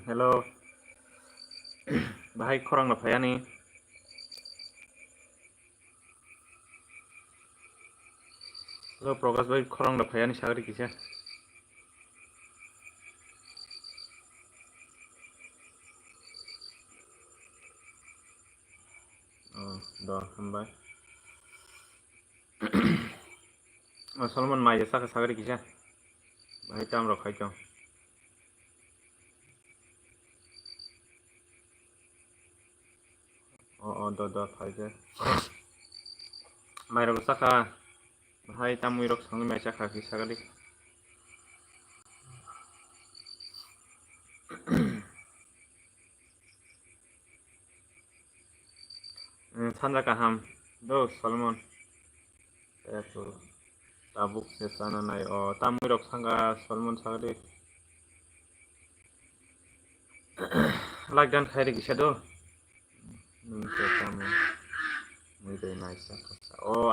Hello, bahay korang na paya ni. Hello, Prakash bahay korang na paya ni sagari kisa. Do hambai. Salman mai jasa ka sagari kisa. Bahay tam rokai chong. Do phai je. Mai rok saka bahay tam mui rok sangi mai saka ki sagari. Sandra kaham. Do Salman. Eto tabuk se sana nai. Tam mui rok sanga Salman sagari. Lagdan khai kisa do. Tamu. Mui dei nai saka.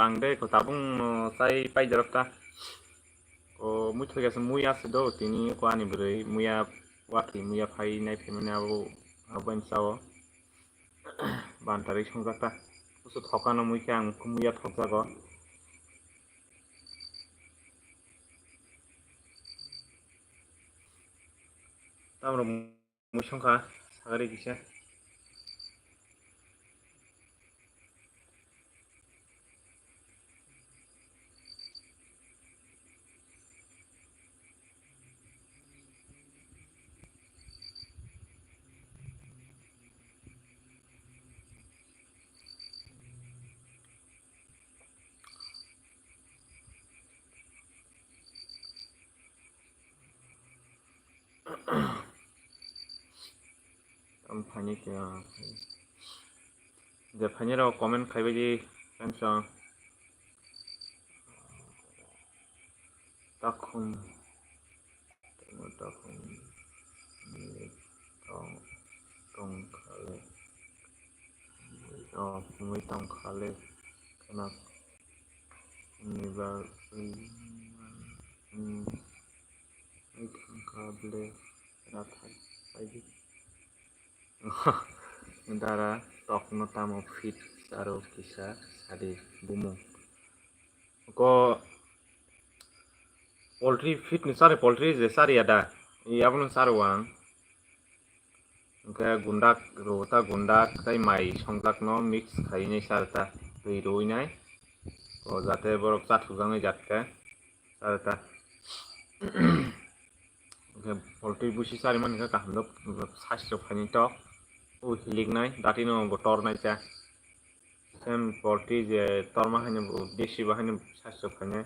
Ang dei ko tabung sai pai jarok ta. Mui thoi gasa mui ase do tini ko ani brai muya wati muya phai nai phemane aban sawo bantari songjakta kusu thokano mui ke ang muya thokjago tamro mui songkha sagari kisa tam phani ke je phani ro comment khai baji kansa takhum tong khale mui tong khale kana nibar kable rathai baji dara tokno tamo fit saro kisa sadi bumung ko poultry fit ni sari poultry je sari ada abun sarwang ke gundak rota gundak tai mai songjak no mix khai nei sarta tui roi nai jate borok chathujangai jatte sarta poultry busi sari man ka kaham dok sastro phani tok hilik nai dati no tor nai cha sem poultry je torma haine deshi ba haine sastro phani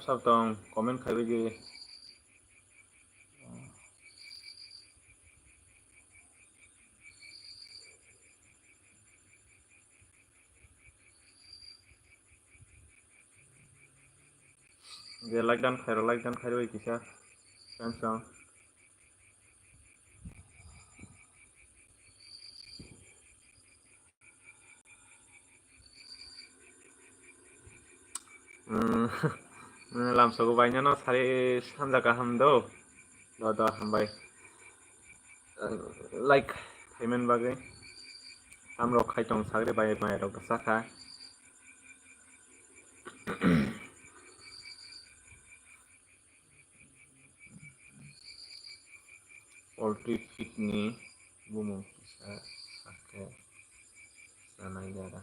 sab tong comment khai baji je like dan khai roi kisa kansa lamsago baina no sari sanja kaham do hambai like payment bagai amro khai tong sagre bai mai rok saka poultry feed ni bumung kisa sake sanai jara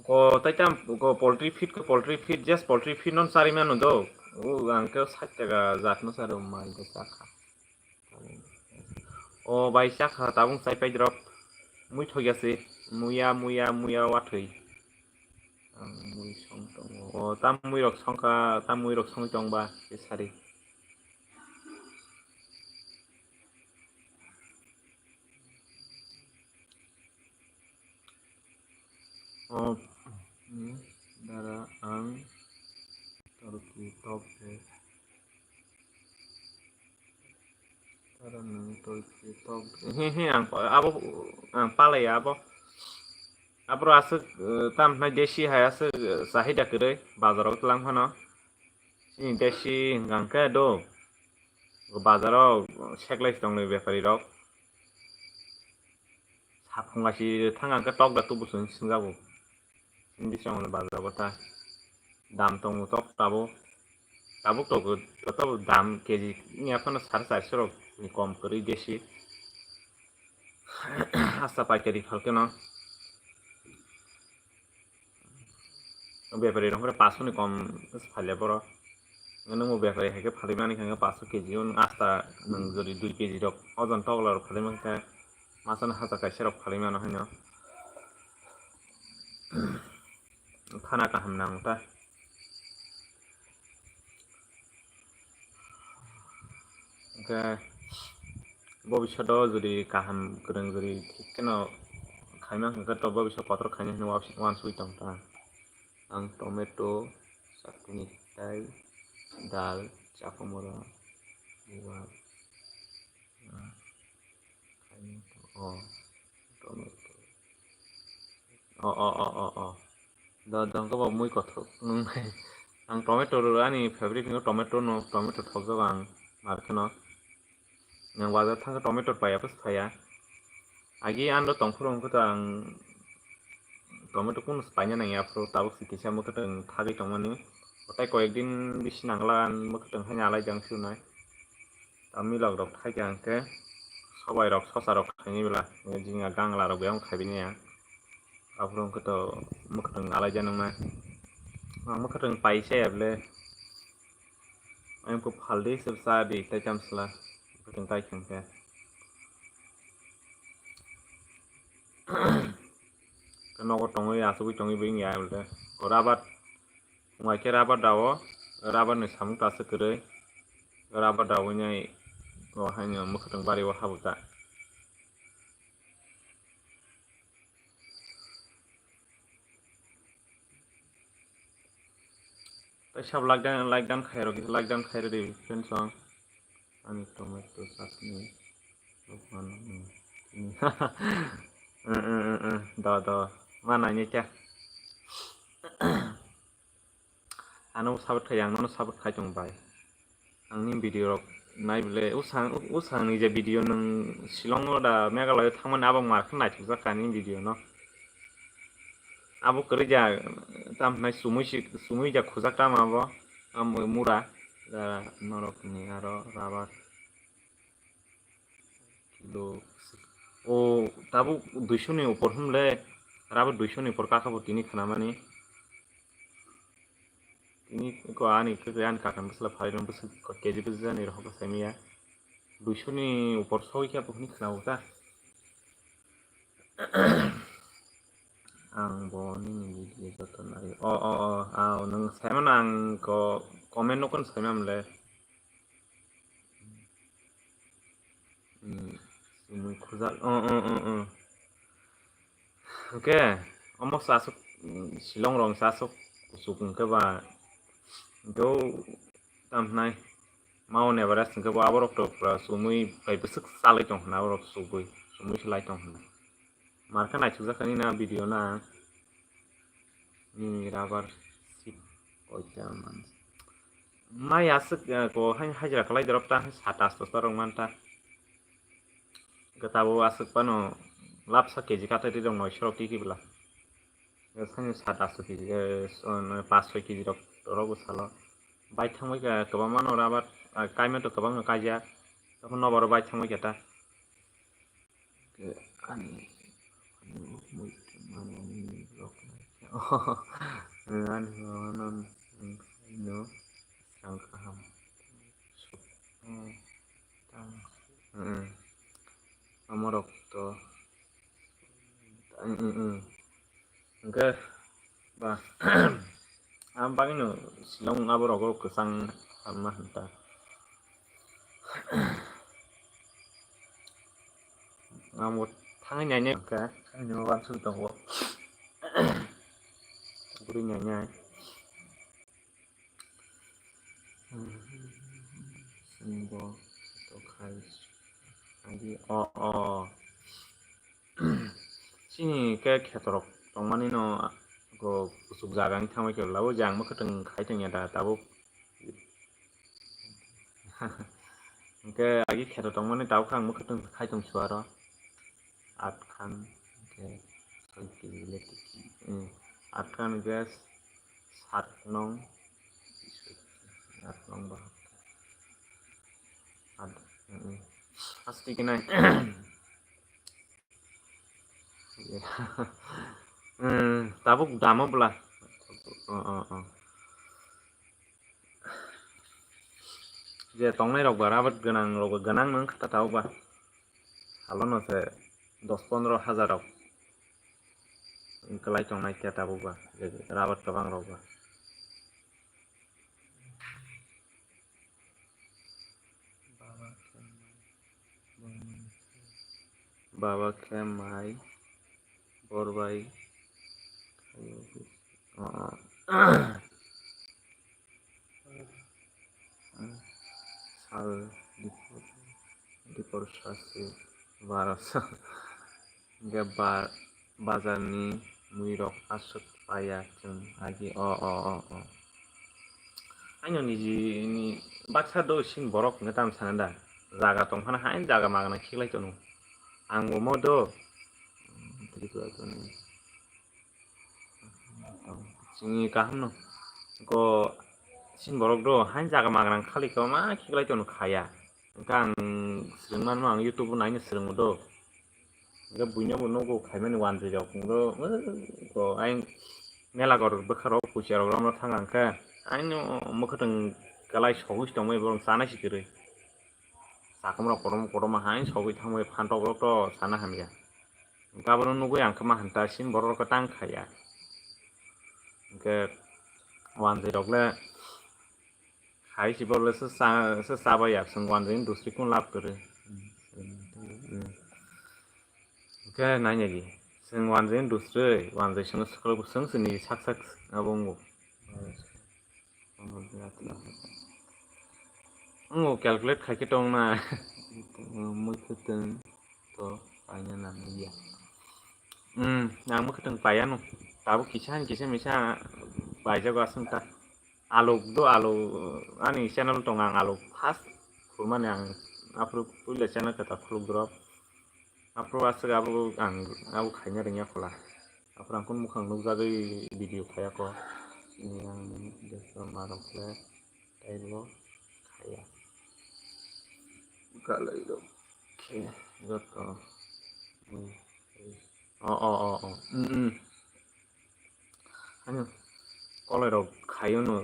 ko taitam ko poultry feed just poultry feed non sari manu do angke 60 টাকা jatno saro mai de saka bai saka tabung sai pai drop mui thoi gase muya wathoi mui song tong tam mui rok songka tam mui rok song tong ba ke sari dara ang torki top he ang palay abo asuk tam na deshi hai asuk sahida kere bazarok lang hano ini deshi gangke do bazarok seklai dong ni bepari rok sapungasi tangan ke tok da tubuh sun singgabu ini song bazarok ta dam tong tok tabo tabuk tok tetap dam keji ini apa na sar sorok ni kom keri deshi hasta paikari falke no bepari rok kore 500 ni kom falya poro nung bepari hake falimani kanga 500 keji un asta nung jodi 2 keji rok ojon toglar faliman ka masan haza kaisa rok falimano hino khana kaham nang ta ke bobishoto jodi kaham kurang jodi keno khaima hangka to bobishot patro khaini hino wan sui tong ta ang tomato chutney tai dal chapamora buat tomato dang ko muy kothok ang tomato ani favorite no tomato thokjak ang markano nang bazar thangka tomato paya pas phaya agi ando tongphurong ko ang tomato kun spanya nang yapro tabuk sikisa mo katang thagi tongmani otai koyekdin bisi nanglan mo katang hanya alai jang sunai ami log rok thai jangke সবাই rock সসা rock খাইনি বেলা জিঙা Gangla rock বেয়াম খাইবিনি ya aprong keto mukateng alai janang na mukateng paise able ayam ko phaldi sebsa di tai chamsla mukateng tai khangke kenogo tongi asubi tongi bing ya able rabat ngai ke rabat dawo rabat ni samung tase kere rabat dawo nyai ko hanya mukateng bari wa habuta sab lockdown khairo di friends song ani tomato chutney do mana ni cha anu sabat khayang no sabat khai jong bai angni video rok nai bele usang ni je video nang silong da meghalaya thangman abang mark nai thukjak kani video no abo kerja tam nai sumui ja khujak tam abo mura norok ni aro rabat kilo o tabu 200 ni upor humle rabat 200 ni upor kakabo tini khanamani ini ko ani kean kakan besla phairon bes keji bezja ni rohba samia 200 ni upor soi kya puhni khnau ta ang boni ni video joton ari nang saiman ang ko comment no kon saimam le sumui khujak oke almost asuk silong rong sasuk sukung ke ba do tamnai mau ne baras ke ba aborok to sumui pai besuk salai tong na aborok sumui salai tong marka nai chujak kani na video na ni rabar sip oita man mai asuk ko hajra kalai drop ta 27 rong manta gatabo asuk pano lapsa keji kata di dong noi shorok ki bla sanyo 27 keji 500 keji rok rogo salo bai thangmai ka kobang mano rabar kaime to kobang kaja tokon nobaro bai thangmai kata ani amorok to engke ba ampang ino silong aborok kesang sama henta ngamut tangan nyanyi ka nyo wan su tong wo buri nyanyi simbo to kai agi sini ke khetorok tongmani no go usuk jagani thamai ke labo jang mo khateng khaiteng ya da tabo ke agi kheto tongmani tabo khang mo khateng khaiteng suaro atkan ke soiki letiki atkan gas 7 nong 8 nong bah asti kenai tabuk damo belah je tongnai rok barabat ganang nang khata tau ba halono se 10-15 hajar rok kelai tongnai kya tabu ba rabat kabang rok ba baba kemai borbai sal dipor sasi barasa ge bazarni muirok asuk paya jeng agi aino ni baksa do sin borok ngetam sananda jaga tongfana hain jaga magana khiklai tono angbo modo tripura toni sini kaham no ko sin borok do hain jaga magana khali ko ma khiklai tono khaya kang srengman ma youtube naini srengmo do ga buino bo nogo khaimani wanjri jok ngo ko ain mela gor bekharo pucharo ram thang ka aino mokhateng kalai sogis tongmai borong sana sikire sakamra korom hain sogoi thangmai phantok rok to sana hamya gabono nugui angka ma hanta sin borok ko tang khaya ke wanjri rokle khai si borle se sabaya sung wanjri industry kun lab kore ke nanya gi sung wanjri industry wanjri sung skol sung sini sak abongo calculate khai tong na moi khateng to paina na ya nang mo khateng paya no tabu kisan misa baja ga sung ta alu ani channel tong ang alu first kurman yang apro puila channel kata khuluk drop apro asga abu khainya ringya khola apro angkon mukhang nukjagoi video khaya ko ini yang desa marokle tailo khaya kalai do ke goto ano kolai rok khayo no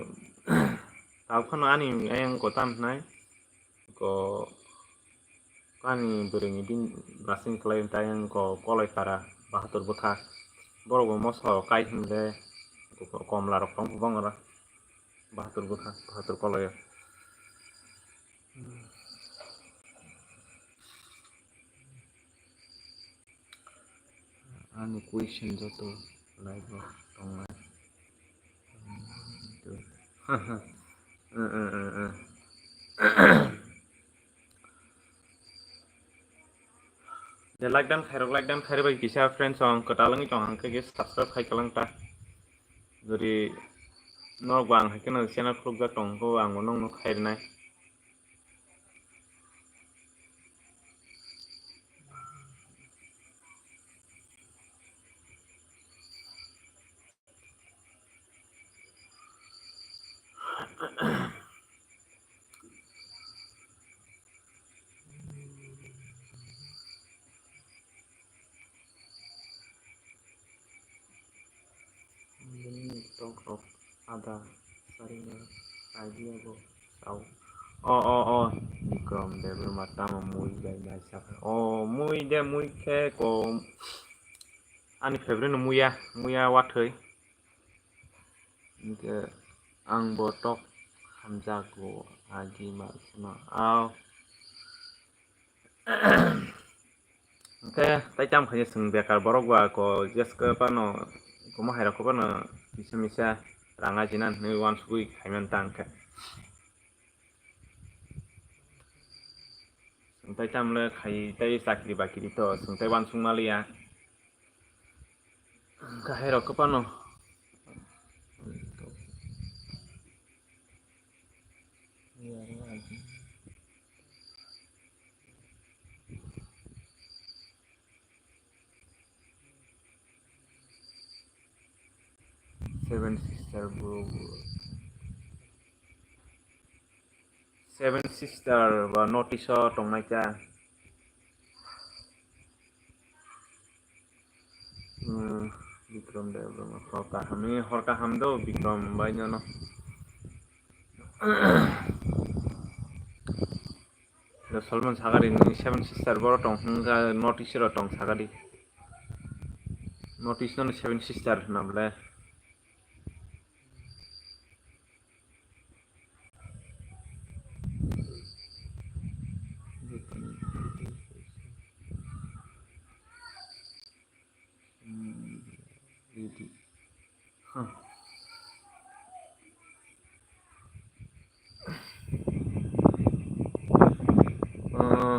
tabkhano ani ayang ko tam nai ko kani bereng din brasing klai tayang ko kolai para bahatur bukha borok moso kai himle ko komla rok tong bangara bahatur kolai ani question joto live tongnai de like dan khair bai kisa friends on katalangi tong angke ge subscribe khai kalang ta jodi nok bang hakena channel khuluk ja tong ko ang nong no khair nai tok ada saringa idea go sau Nikrom de bermata mui de biasa mui ke ko ani favorite no muya wathai ke ang botok hamjago agi marsna ke taitam khanye sung bekar borok ba ko jeska pano ko mahira ko pano misa ranga jinan ne wan sugui khaiman tang ke Sungtai tamle khai tai sakri bakri to sungtai wansung malia. Kahai rok pano. Seven sister bro. Seven sister ba notice tongnai cha. Bikram Dev horka ham do Bikram bai no. Solomon Sagari seven sister boro tong hingga notice ro tong Sagari. Notice no seven sister namle.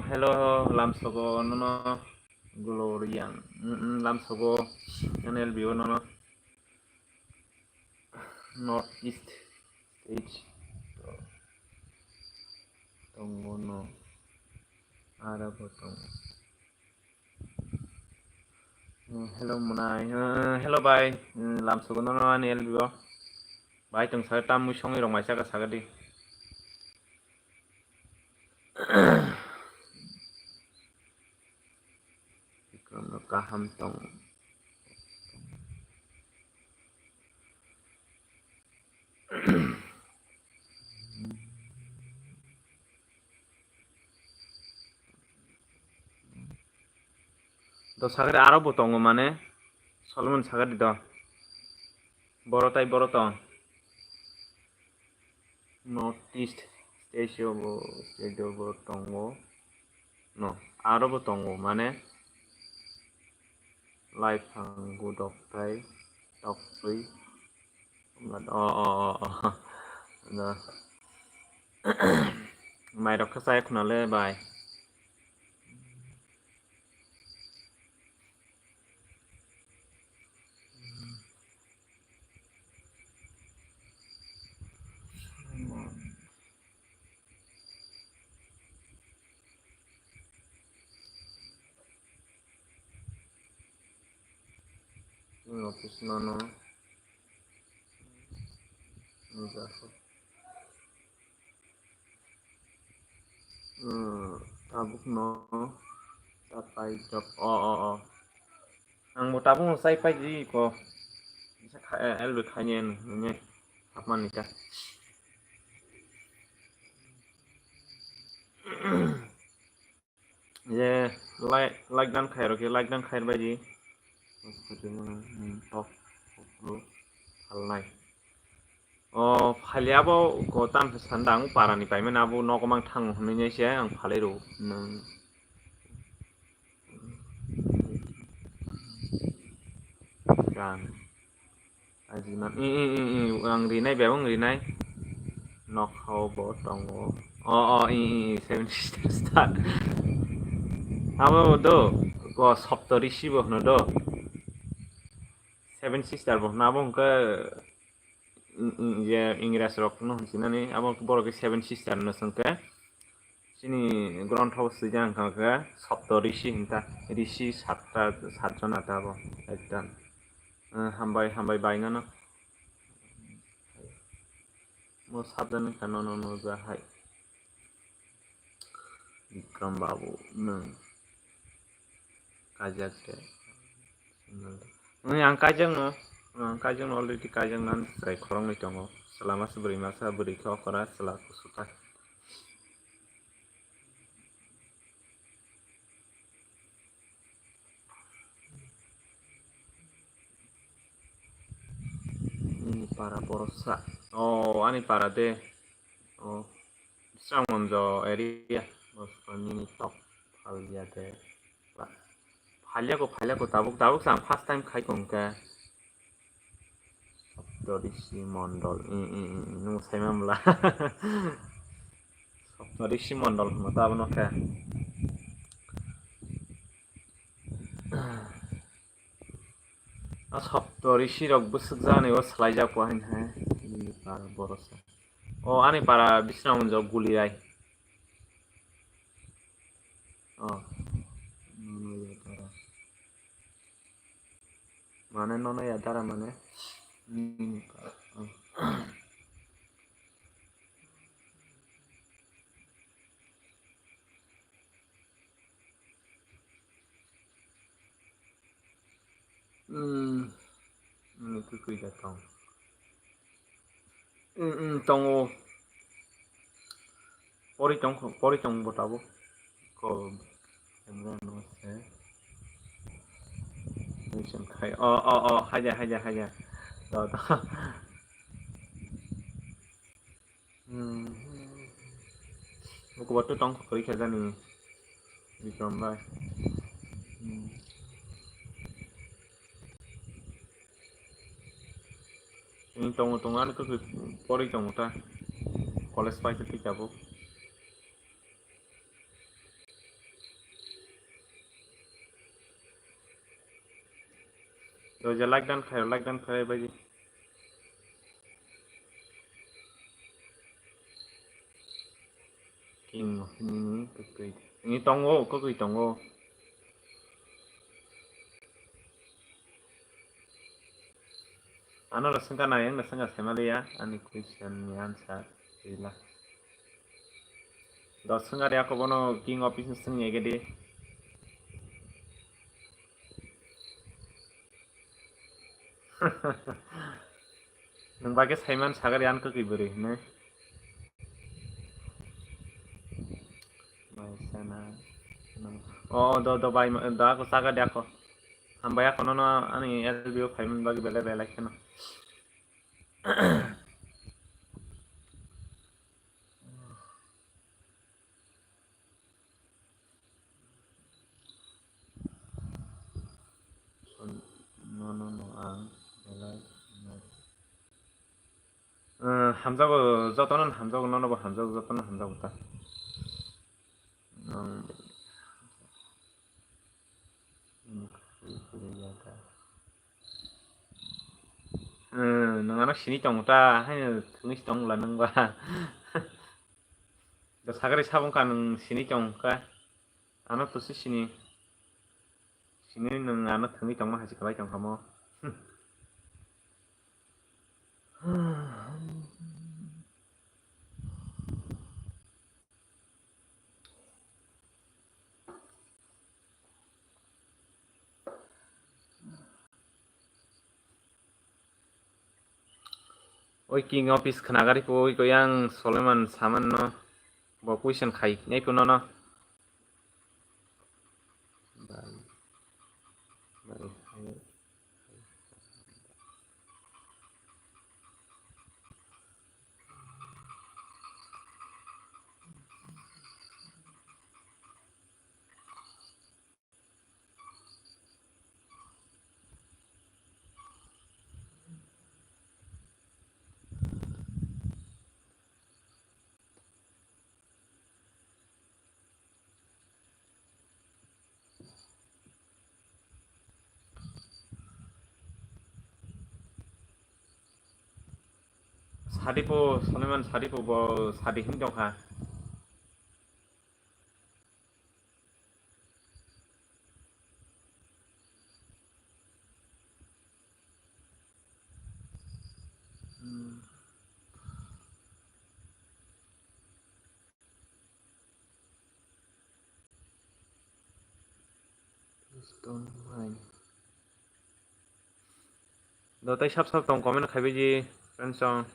Hello Lamsogo no Glorian Lamsogo NLBO no Northeast stage tongo no Arabo tongo. Hello Munai hello bye Lamsogo no NLBO bye tong sa tamu songi rong mai sa ka sagadi. Bikram kaham tong. Do sagadi Arabo tongo mane Solomon sagadi do. Borotai boroto. Northeast stage tongo. No, Arabo tongo mane Laifang gudok tai tokri. No. Mai dok saya kunale bye. Notice no. Tabuk no. Tapai job. Ang mo tabung sai pai ji ko. Bisa elbe khanyen ne. Apman nika. Yeah, like dan khair okay, like dan khair baji. Halnai. Phaliabo ko tam sandang parani paimen abu nokomang thang hunnya sia ang phalero nang kan ajiman ang rinai bebang rinai nok hau bo tongo seven sisters start abo do ko saptarishi bo no do seven sister bo na bo ka je ingres rok no sinani abo boro ke seven sister no sangka sini ground house jang ka saptarishi hinta rishi satjon ata bo ekdan hambai baina no mo sabdan kanono no jahai Bikram babu nang kajak ke ang kajang already kajang nan try khorong ni tongo selama seberi masa beri kau kora selaku suka ini para porosa ani para de sang 먼저 area ini top halya de 팔려고 다북 상 first time khai konka Saptarishi Mondol nung saimamla Saptarishi Mondol mata abno ka तो ऋषि रक बुसुक जाने वो स्लाइ जा को हन है नि पार बरसा ओ आनी पारा बिसना उन जो गुली राय ओ माने नोनो या दारा माने 그거 이겼다. 똥 머리 똥 못하고 그 영상 넣었어. 미션 카이 하자. 너 그거 또 똥 거기 계산이 미션 말. 이 똥은 그 머리 똥부터 콜레스 파이트 피자고. 너 이제 락단 카이 바지. king ini tongo có cái tongo ano la sangka na yang la sangka semalia ani question ni answer ila do sangka dia ko bono king office sing ye gede nang bage saiman sagari an ko kiburi ne sana do bai da ko saga dia ko ambaya kono no ani lbo saiman bage bele keno no 함자고 저도는 함자고 너는 함자고 저도는 함자고다 너는 신이 정다 하여 등이 정라는 거야 너 사거리 사본가는 신이 정가 안 왔도 신이 신이는 안 왔 등이 정만 하지 그래 정가 뭐 oi king office khanagari po oi yang Solomon saman no bo question khai nei puno no 사리포 소내만 사리포 뭐 사리 행정하 너 tại 샵 동 comment khai friends on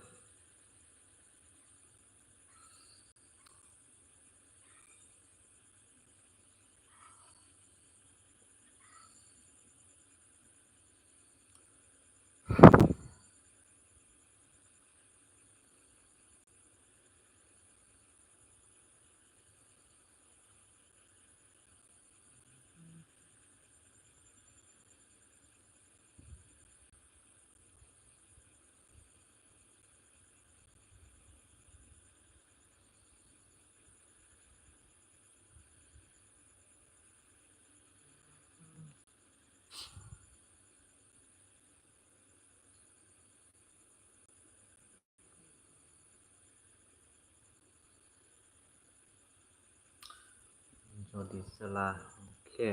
Jadi setelah oke,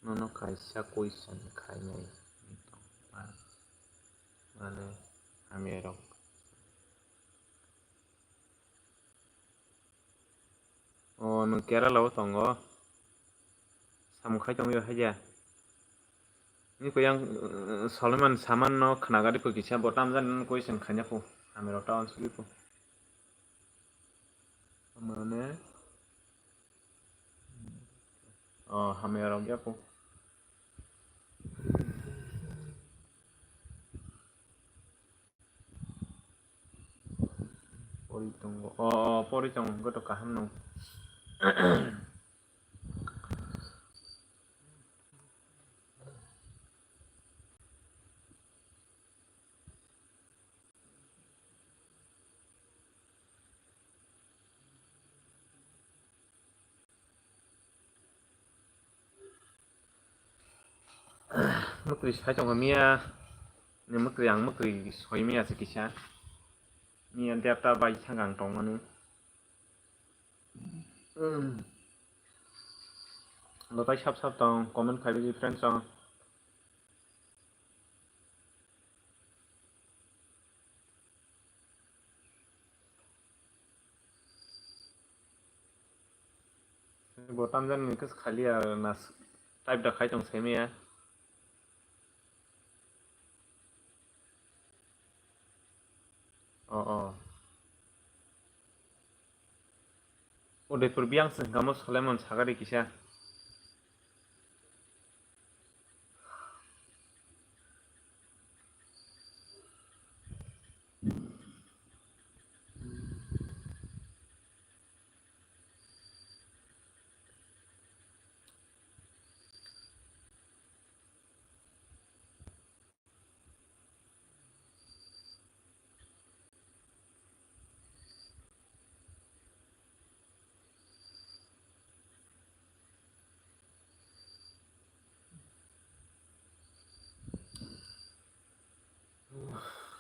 nono kaisa kuisan kainai itu mana amerok. Oh, nukera lau tongo, samukai tongo aja. Ini ko yang Solomon saman no khnagari ko kisah botam jan kuisan khanya ko amerok tahun segitu. Mana? Oh, amerok ya ko. Pori tunggu. Oh, pori tunggu. Gue tuh kaham nung. Mukri sai tunggu mia. Ini mukri yang mukri soi mia sekisah. Mia data bai sangang tunggu nih. Lo tai sap sap tong comment khai di friends tong. Botam jan nih kes khali ya nas type dah khai tong sai mia. Oh oh. Udah perbiang sih kamu Solomon sagari kisah.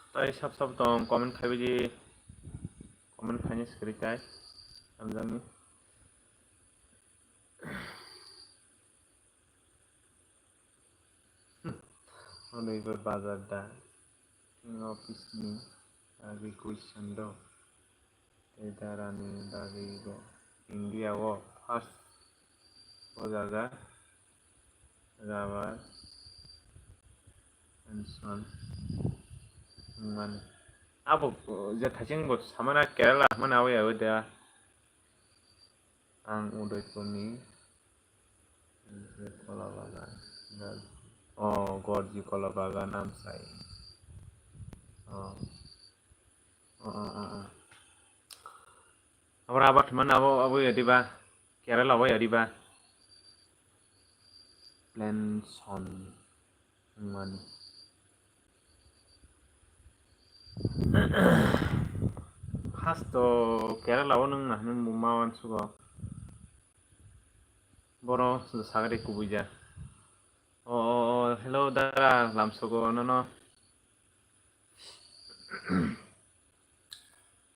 Tai sap sap tong comment khai di comment khai nih sekali kai. Samjang nih. Ono ibar bazar dah. King office nih. Lagi question do. Edarani dari go. India wo first. Ojaga. Rabar. And son. Man. Apa je thaching go samana Kerala mana awe awe dia. Ang udah tuni. Kola bagan. Oh, gorji kola bagan am sai. Oh. Abra abat mana abo ya diba. Kerala abo ya diba. Plan son. Man. Khas to Kerala abo nung nah nung mumawan sugo. Boro sagari kubuja. Oh, hello dara lam sugo no.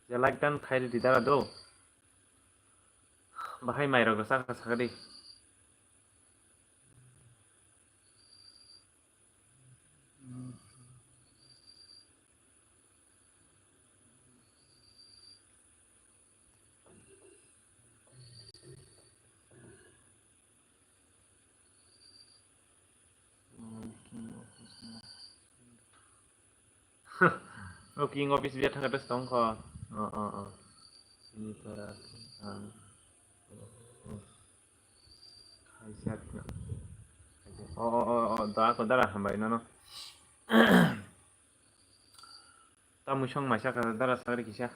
Ya like dan khairi di dara do. Bahai mai ro sagari. Oh, king office dia thang atas tong ko. Oh. Ini para Khaisat na. Oh, da ko dara hambai no. Ta musong masya ka dara sagari kisah.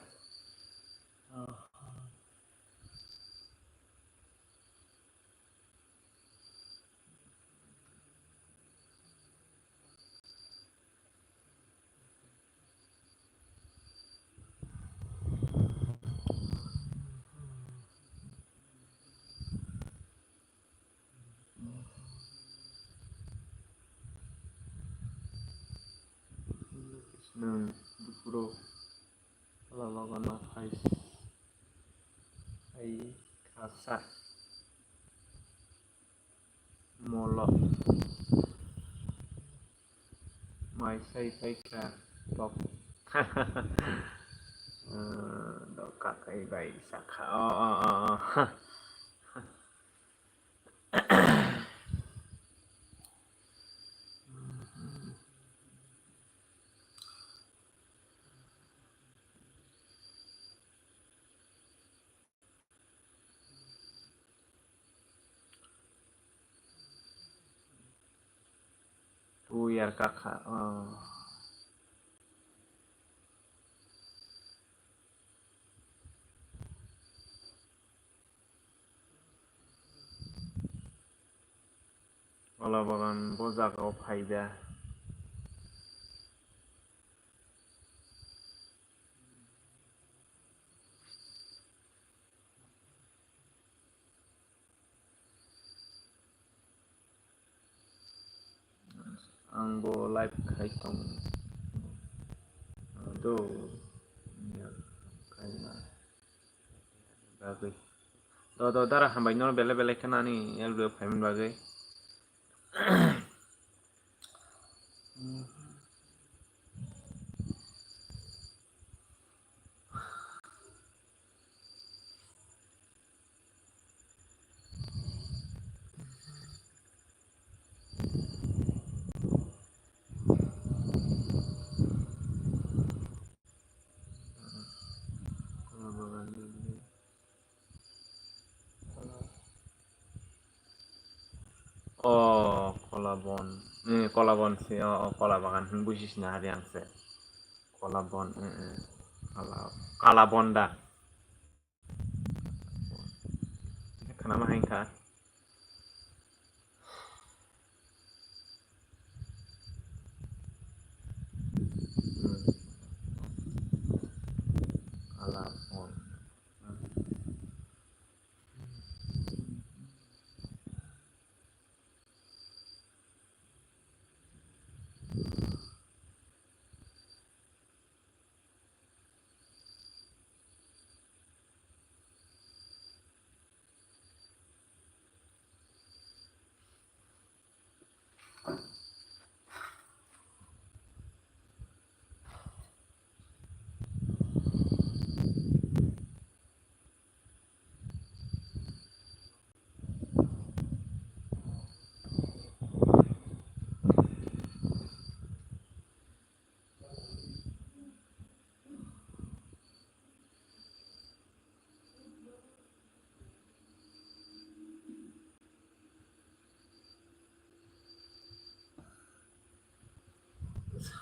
Nung Tripura lalagan na ai kasa Paika Bok Dok kakai bai Saka Tuyar kakak Kalau bagan bozak o faida Angbo live kaitong Aduh Ya Kaina Bagus Do darah hambai nol bele kena ni elbe payment bagai Oh, kolabon. Kolabon sih. Oh, kolabakan. Busis na hari yang se. Kolabon. Kalabon dah. Kenapa hingga? Kalabon.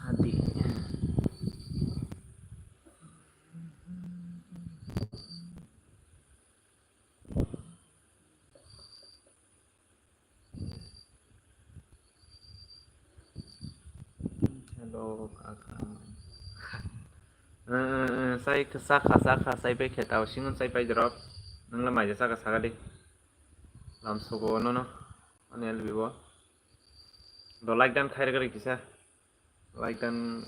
Hadi. Hello, kakak. Saya ke saka saya pakai tahu singun saya pakai drop. Nang lamai jasa saka deh. Langsung go no. Ane lebih bo. Do like dan khair kari kisah. Like dan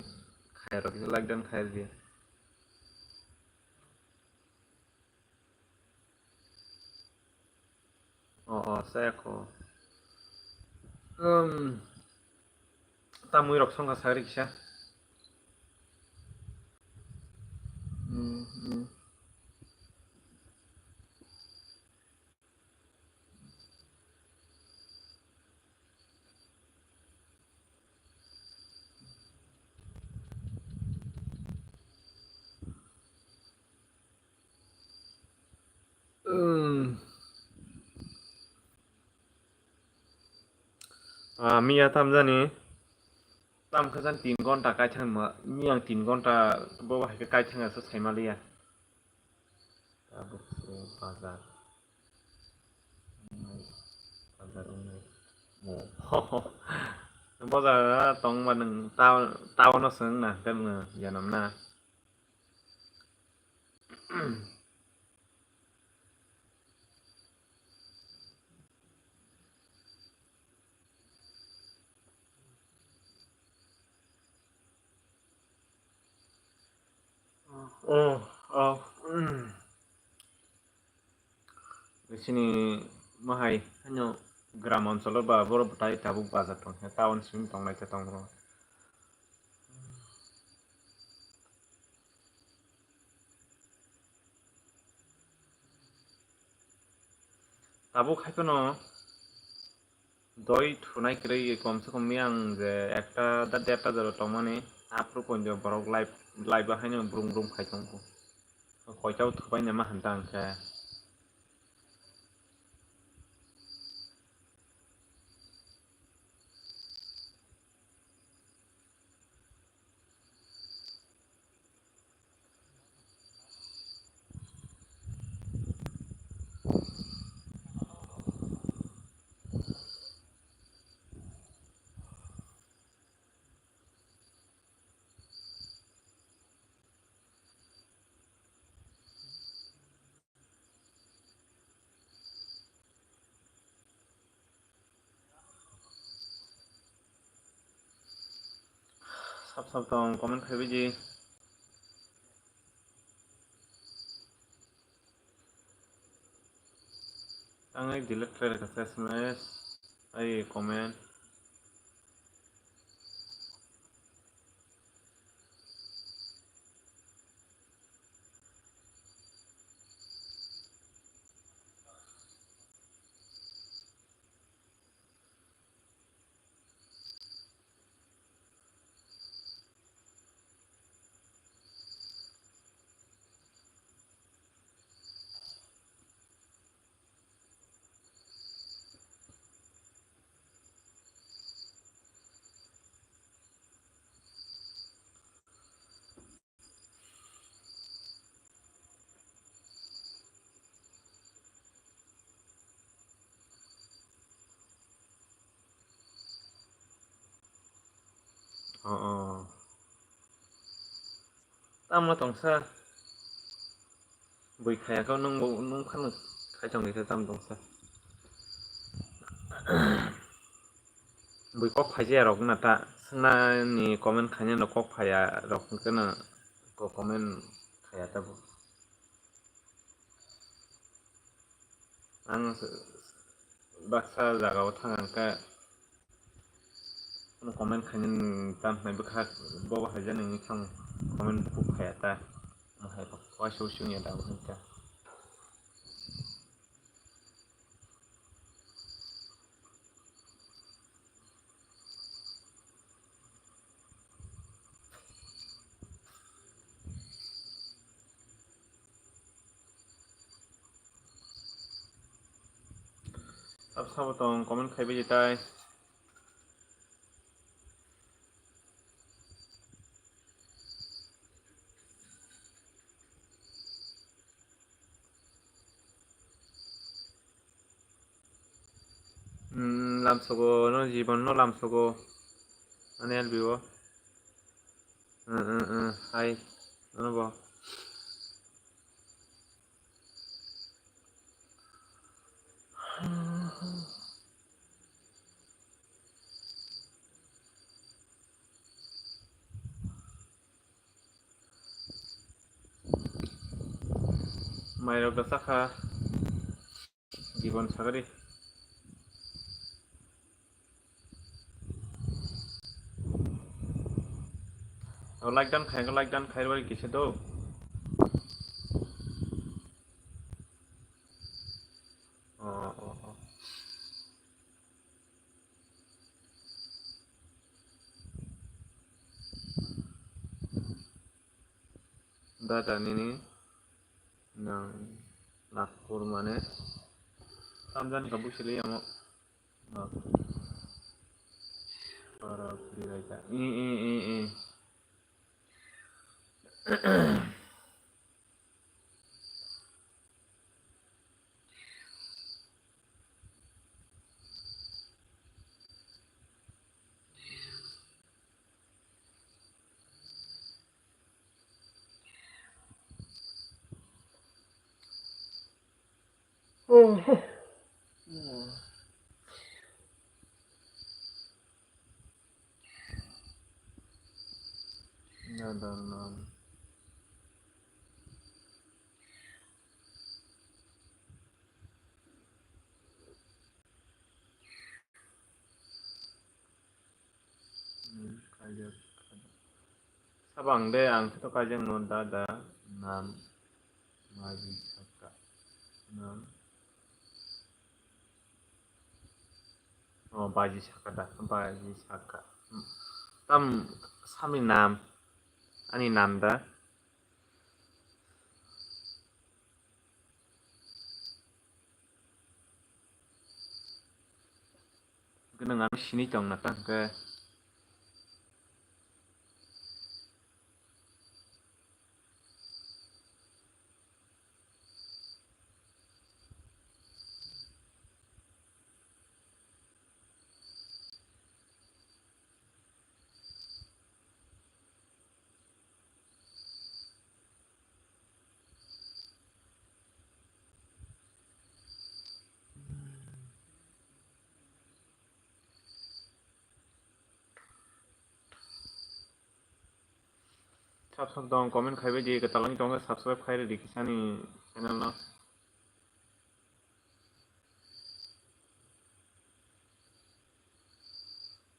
khair dia. Oh, saya ko. Tamu irok songka sari kisah. Mia tam jani. Tam khazan 3 घन्टा काइथां मियां 3 घन्टा बावहाय काइथांआसो साइमालिया बाजार बाजारा tongba nang टाउनाव सों ना गामनो जानम ना बिसिनि माहाय हान्यो ग्राम अञ्चल बा बर' बुथाय दाबु बाजार दं टाउन सिम दंनाय दं दाबो खायफानो दय थुनाय क्रय कम से कम आं जे একটা दा देरटा जरा तमाने आपरो कोन जो बरक लाइव बाहायनो ब्रुम ब्रुम खायतंखौ कयटाव थुबाय नामा हान्ता आंखा सब दं कमेन्ट खायबायदि आङो डिलीट खालामखासै एसएमएस ओइ कमेन्ट तामला दंसा बैखायाखौ नों फानो खायथांनिखौ दाम दंसा बै कक फायजाया रक नाता सोंनानि कमेन्ट खायनो कक फाया रकखौनो कमेन्ट खाया ताबो आं बाक्सा जागायाव थांनानैखा कमेन्ट खायनो दामनायबो बावो हायजा नोंनि थां कमेन्ट बुखाया ता माहाय वासौ सिंया दाबो होनता सब दं कमेन्ट खायबाय जेताय लामसगो no जीवन no लामसगो ane albiwo hai ano ba mairok da saka जीवन sagari like dan खाइ बारी किसे दो दादा nini nang nakpur mane tamjan kabu sili amo para pirita i Nada nam kajak sabang deh ang itu kajang non dada nam maju saka nam baji saka da baji saka tam sami nam ani nam da genangan sini tong na ta ke sab dong comment khaibe je ke talang tong subscribe khaire dikisani channel no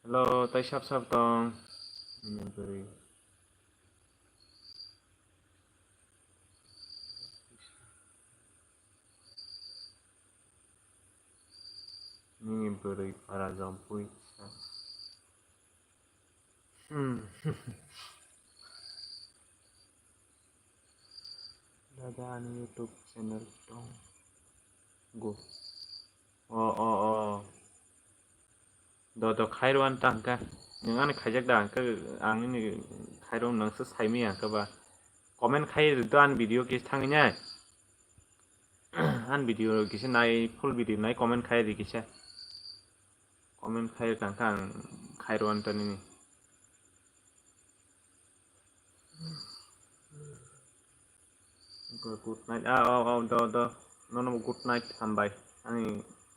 hello tai sab dong inventory inventory para jampui Dada ani YouTube channel dong go do khairuan tangka nang ani khaijak da angka ang ni khairon nang se saimi angka ba comment khai do an video ke thangnya an video kise nai full video nai comment khai ri kise comment khai tangka ang khairon tani good night do no good night hambai ani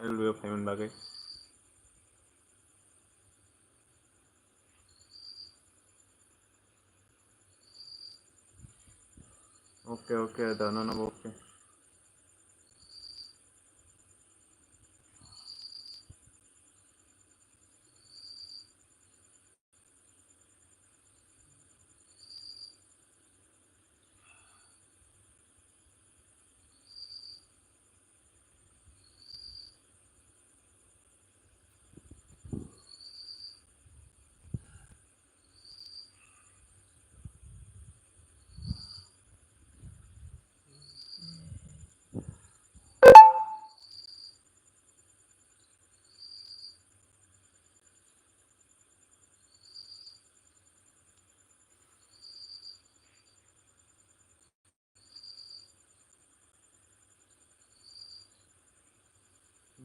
elwe payment bagai okay do no okay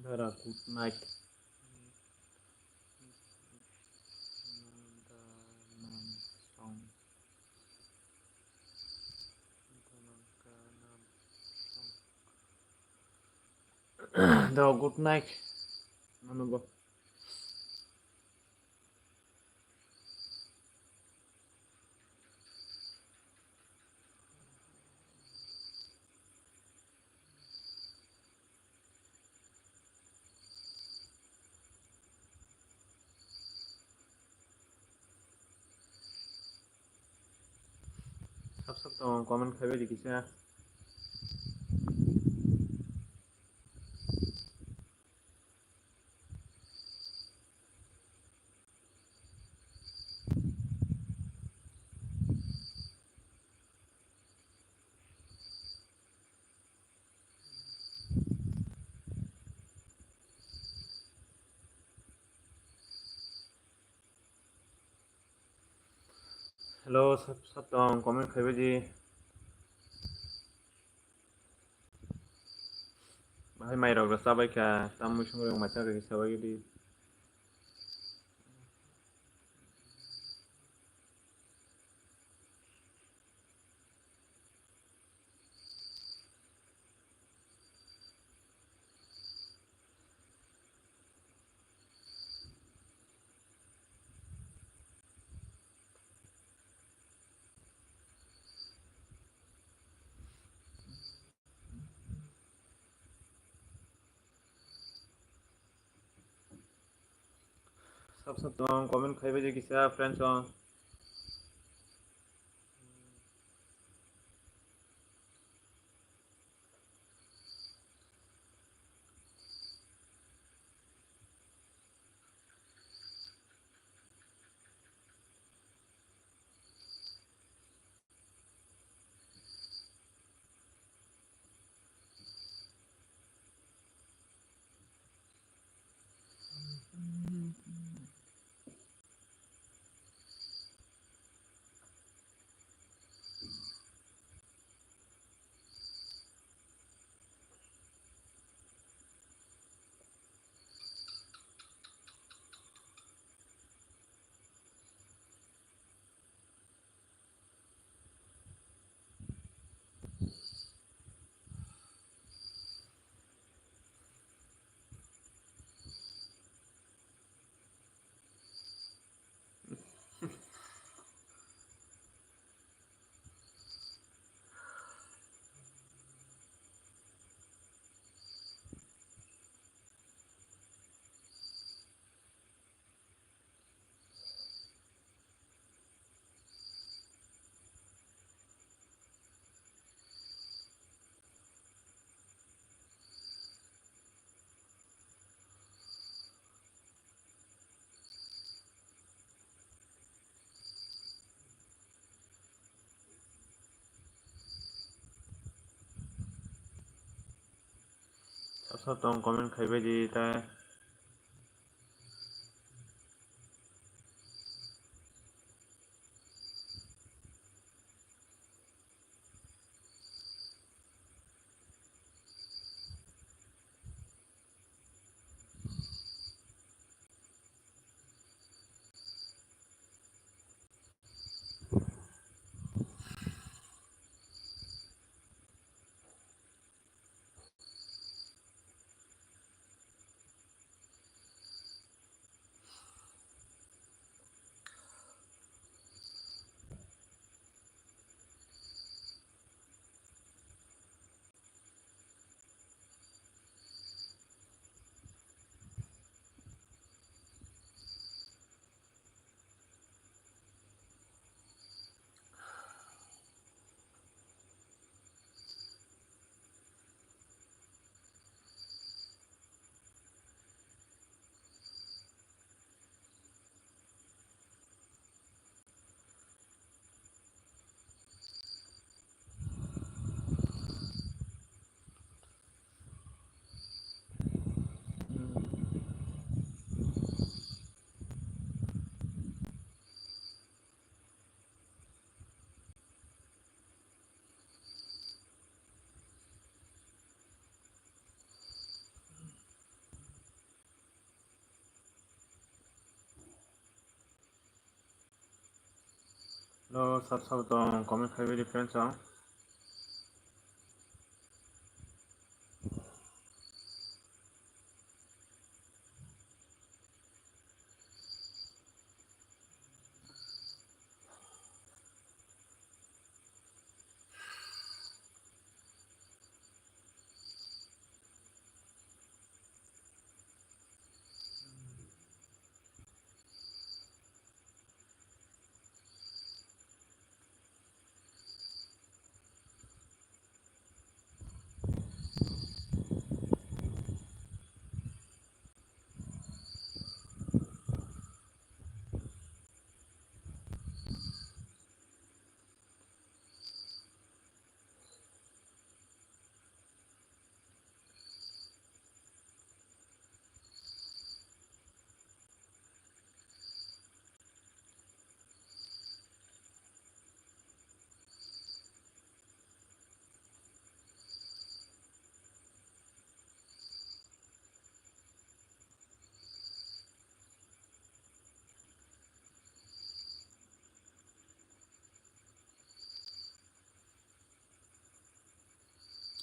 Dara good night do good night no sab dong comment khaibe dikise hello sab dong comment khaibe ji Hai mai rok da sabai ka tamu sungre macha ke sabai di sab dong comment khaibe ji kisa friends on Sabsabtong comment khaibay di tay. Lo sabsabtong comment khaibay di friends ah.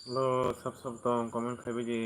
Lo sabsabtong comment khaibay di.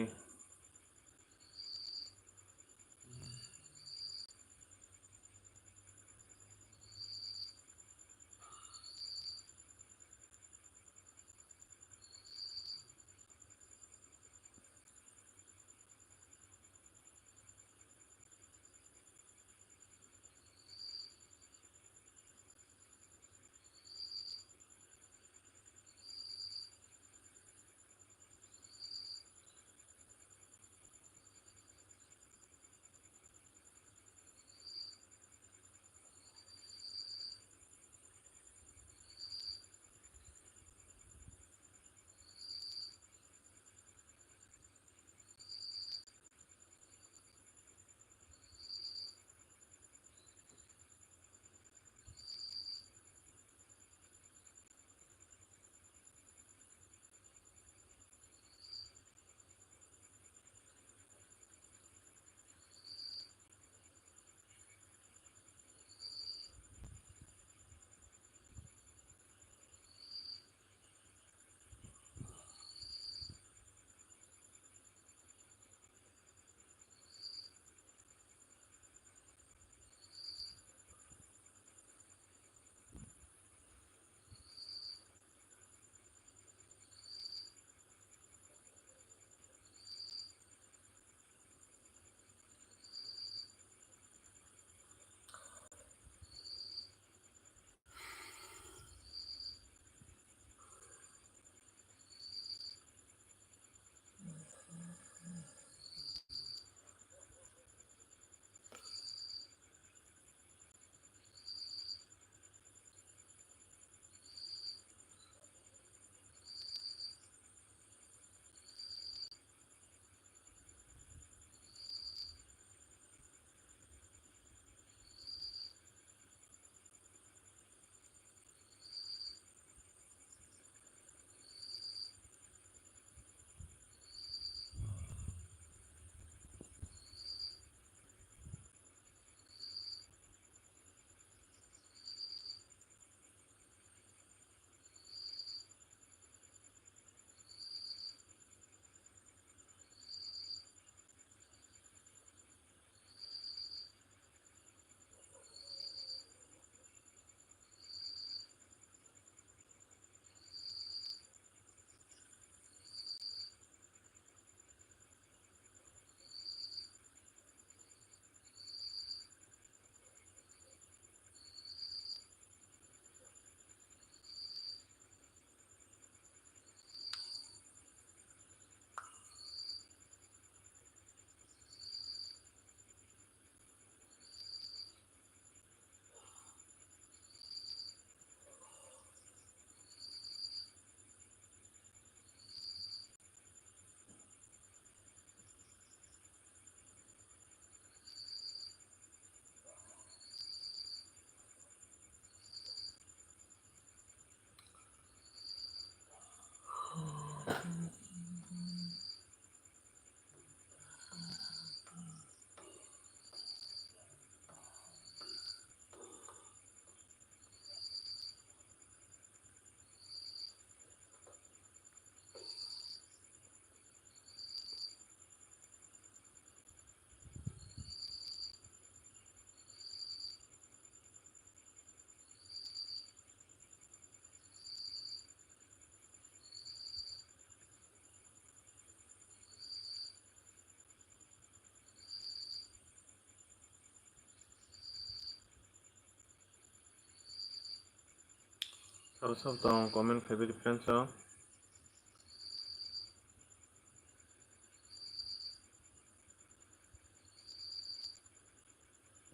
Sab dong comment favorite friends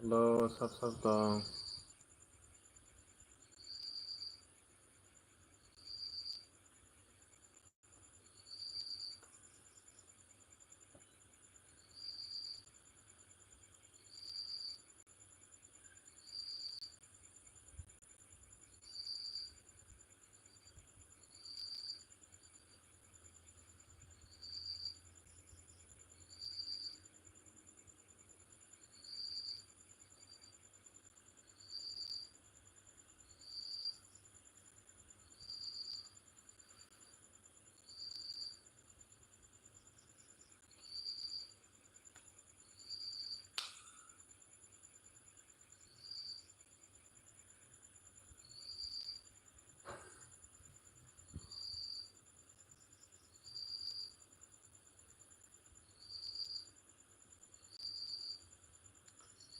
hello sab dong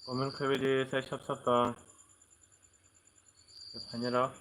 comment favorite saya sab dong 반여라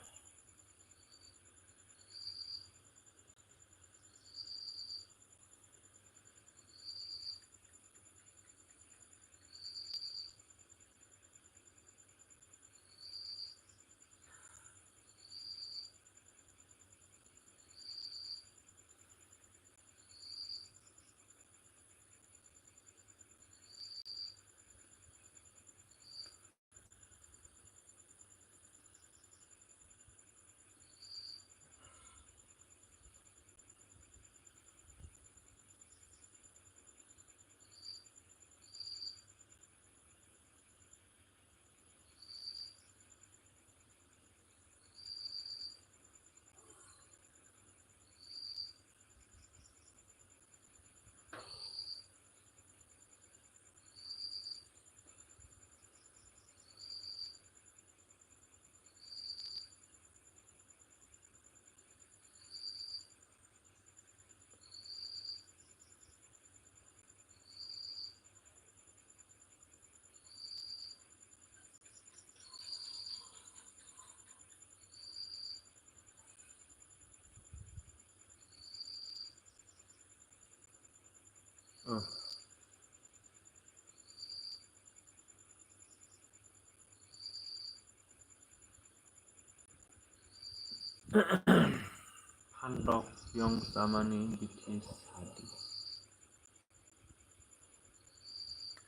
한덕 영사만이 비치 사디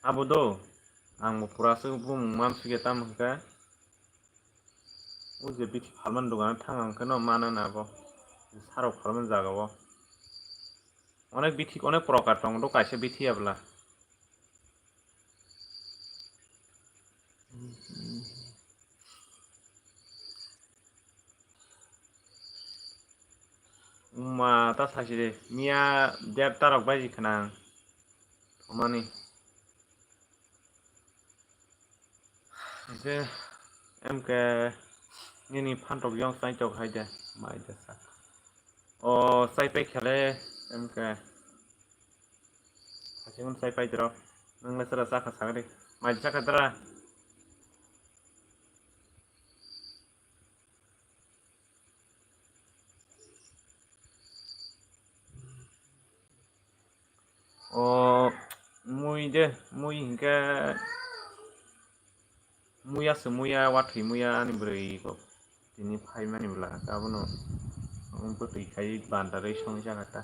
아보도 ang purasa bum mam sige tam ka o je biti phalman dogan thang ka no mana na bo saro phalman jaga bo অনেক বিথি অনেক প্রকার টং তো কাছে Bithi abla ma ta sajire mia der tarok baji khana mani je emke nini phantok yong sai chok haide mai de sa o sai pe khale emke hasingun sai pai dro nang lesara saka sagre mai saka dra o mui hingke muya watri muya ani brei ko tini phai mani bla gabono botui khai bandare song jagata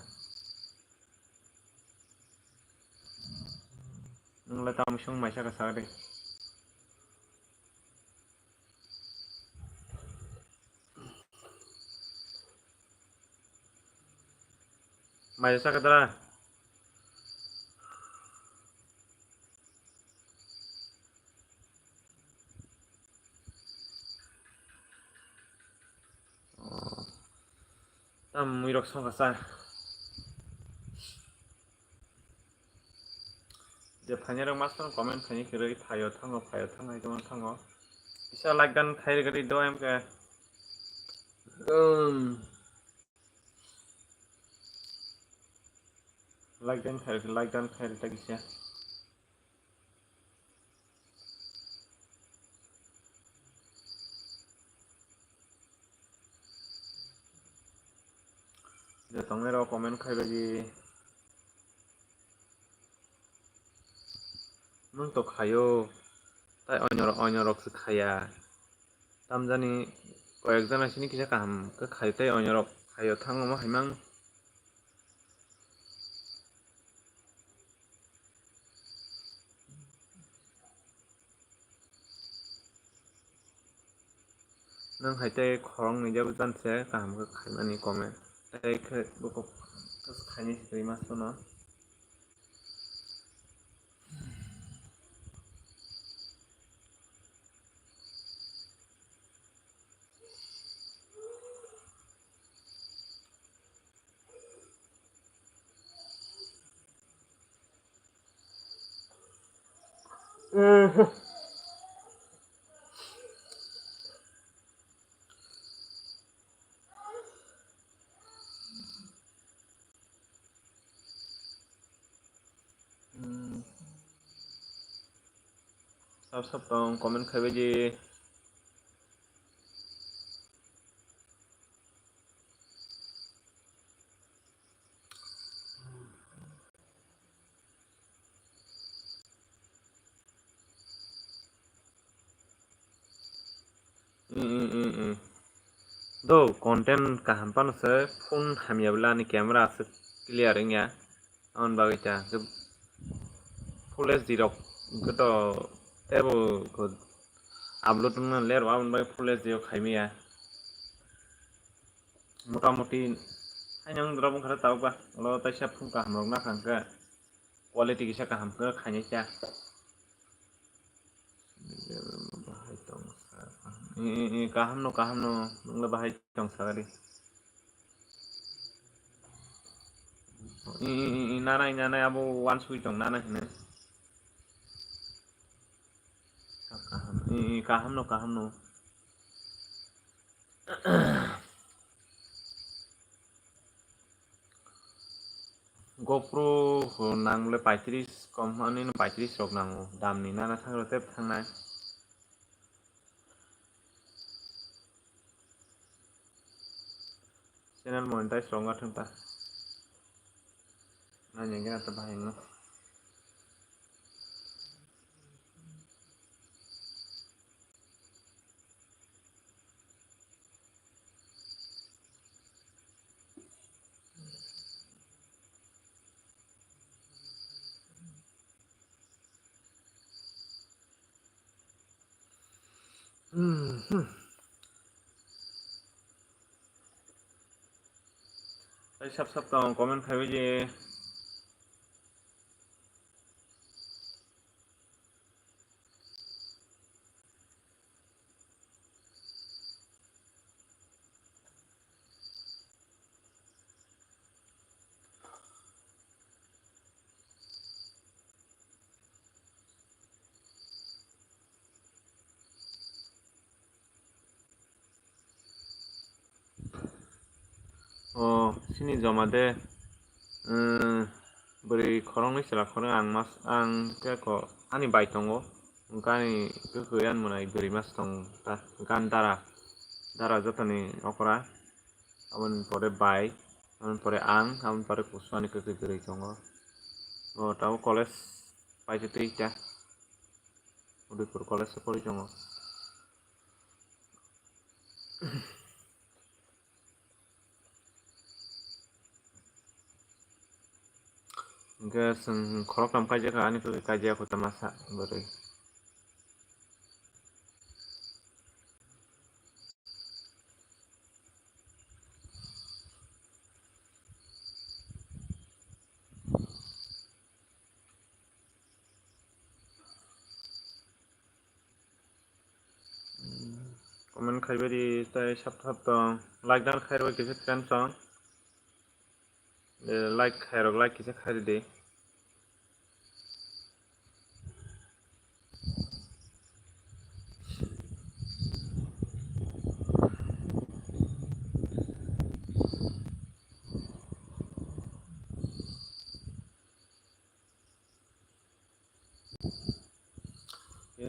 nangla tam song mai saka sagre mai saka dra tam muirok song kasa je phanyarok master comment phani kiroi phayo thangai dong thango isa like dan khair gari do emke like dan khair tagisa Jotongero comment khaibaji nung to khayo tai onyorok se khaya tamjani koyekjon asini kisa kaham ke khayo tai onyorok khayo thangmo haimang nang haitai khorong ni jabu janse kaham ke khaimani comment tai khe boko khaini sitoi masono sab tong comment khaibaji do content kaham pano se phone hamyabla ni camera se clear nya on bagita full HD rok goto tebo ko upload na ler wa bai full HD khaimia motamoti hainang drabung khara tauba lo taisa phung kaham rok na khangka quality kisa kaham ke khaini cha kaham no nungla bahai tong sagari nanai abo one sui tong nanai hene kaham no GoPro nangle 35 company no 35 rok nango damni nana thangro tep thangnai channel monetize ronga thangta nanya gena ta bahayno sab tong comment khaibaji sini joma de beri khorong ni sela khorong ang ke ko ani bai tongo ngani ke yan munai beri mas tong ta gan dara jotoni okra amon pore bai amon pore amon pore kusani ke beri tongo o tau college pai te ta udipur college pori tongo Enggak khorok kam kaja ka ani ke kaja ko tamasa beri comment khaibari tai sab tong like dan khairo kise kan song like khairo like kise khairi de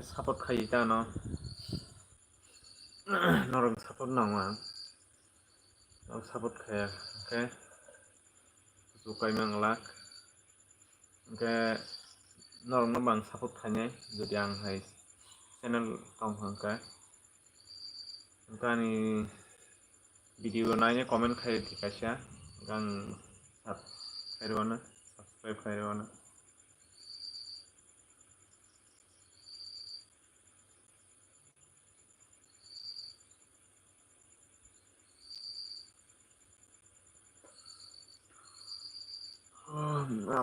support khai ta no norong support nangwa support khaya okay Sukai manglak. Oke, normal bang support kanya jadi ang hai channel tong hangka. Kani video nanya komen khai dikasya kan subscribe khairwana.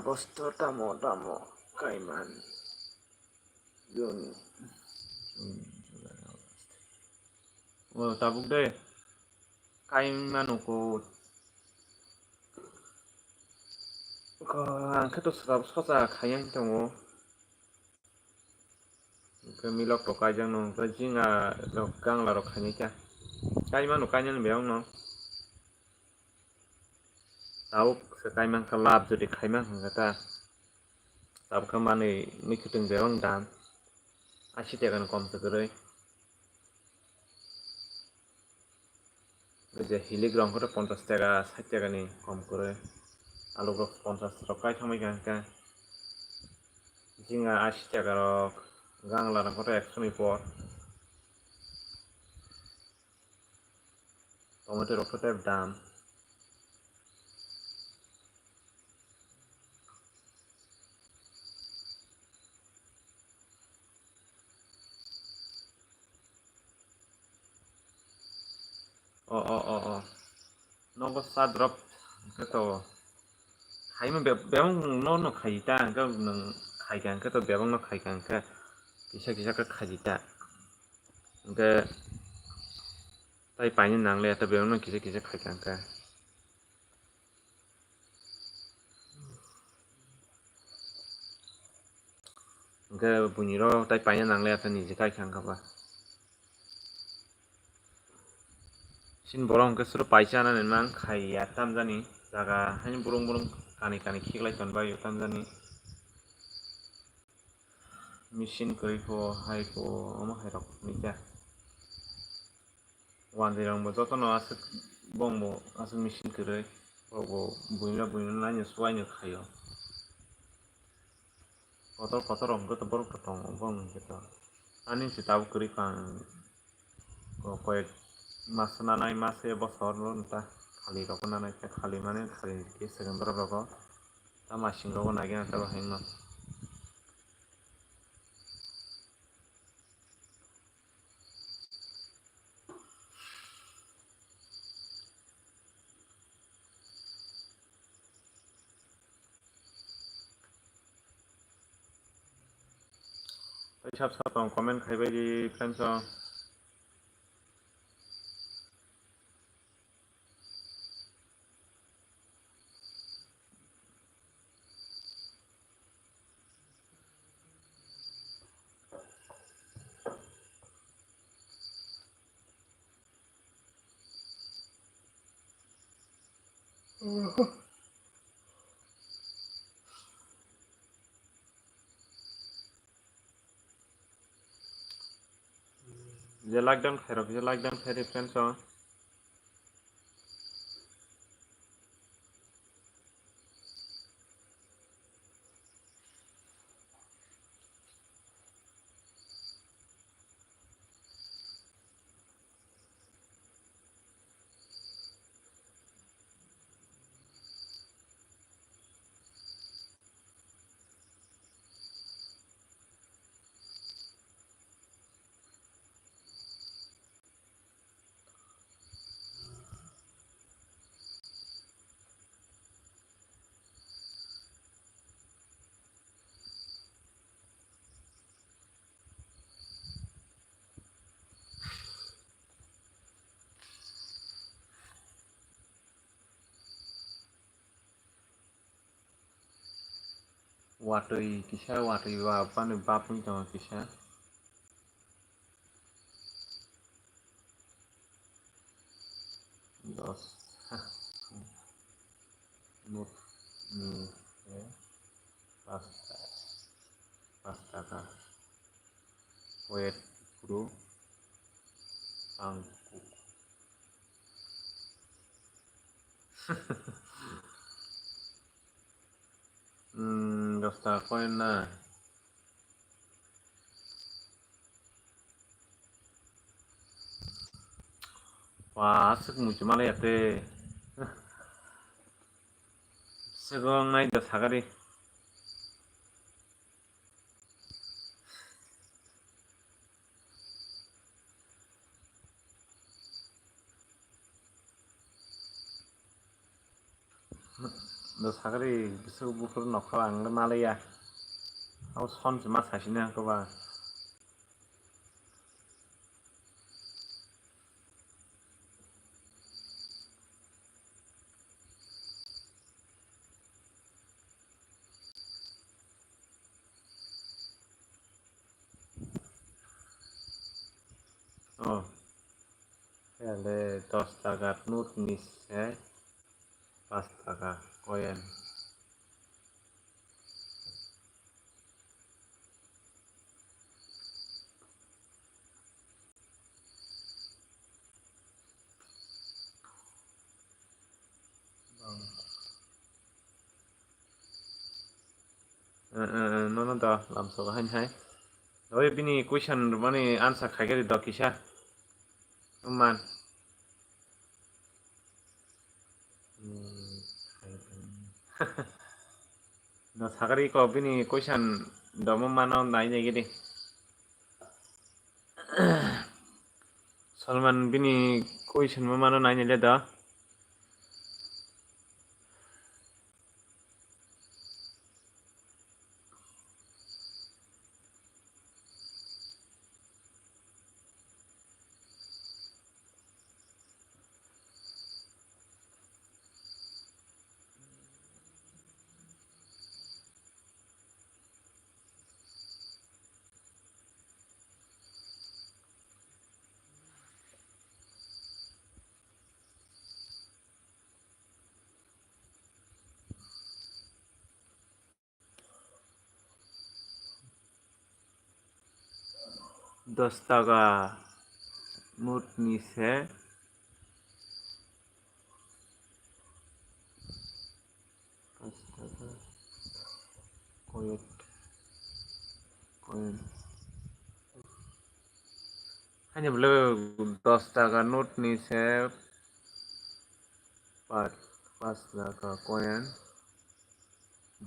Aposto tamo kaiman. Yun. Tabuk deh. Kaiman ko angka to sosa kayang tamo. Milok to kajang no jinga gang la ro khanika. Kaiman kanyang beong no. Tabuk sekaiman kalab jadi kaiman kata. Tabuk kamane mikutung beong dam. Asyik tekan kom segera. যে হিলিগ্রাম করে 50 টাকা 60 টাকা নি কম করে আলু rock 50 টাকা থামাই গাঙ্কা জিঙ্গা 80 টাকা রক গাংলা রক 100 নি পর টমেটো রকটের দাম nongko sadrop keto khai ma bebang no khai ta ka nang khai kan ka to bebang no khai kan ka kisa ka khai ta ke tai paini nang le ta bebang no kisa khai kan ka ke buniro tai paini nang le ta ni je kai kan ka ba sin borong ke suru paisa na nang khai ya tam jani jaga hani burung kani khiklai ton ba yo tam jani machine koi ko hai ko ama hai rok ni ja wan dirang bo joto no asuk bong bo asuk machine koi bo buina na ni swai ni khayo kotor ong ko to bor ko tong bong gitu ani si tahu kuri kan ko mas nanai mas e bosor lo nta khali rok nanai ke khali mane khali ke second rok ta machine rok na gen ta ba heng no sab tong comment khai bai di friends je lockdown khai di friends watui kisa watui wa pan bapun tong kisa dos mut pasta wet guru angku 10 টাকা coin না wah asik muncul malah ya teh segong naik dah sagari dah sagari bisa bukur nokal ang malah ya aku son cuma sasihnya aku bah โอ้তাহলে 10 টাকার note নিচ্ছে 5 টাকা coin nono dah langsung kan hai tapi bini question mana answer kagak dah kisah teman dah sagari kau bini question dah mau mana naik gini Salman bini question mau mana naik le dah 10 টাকা note নিচ্ছে 5 টাকা coin hanya boleh 10 টাকা note নিচ্ছে 5 টাকা coin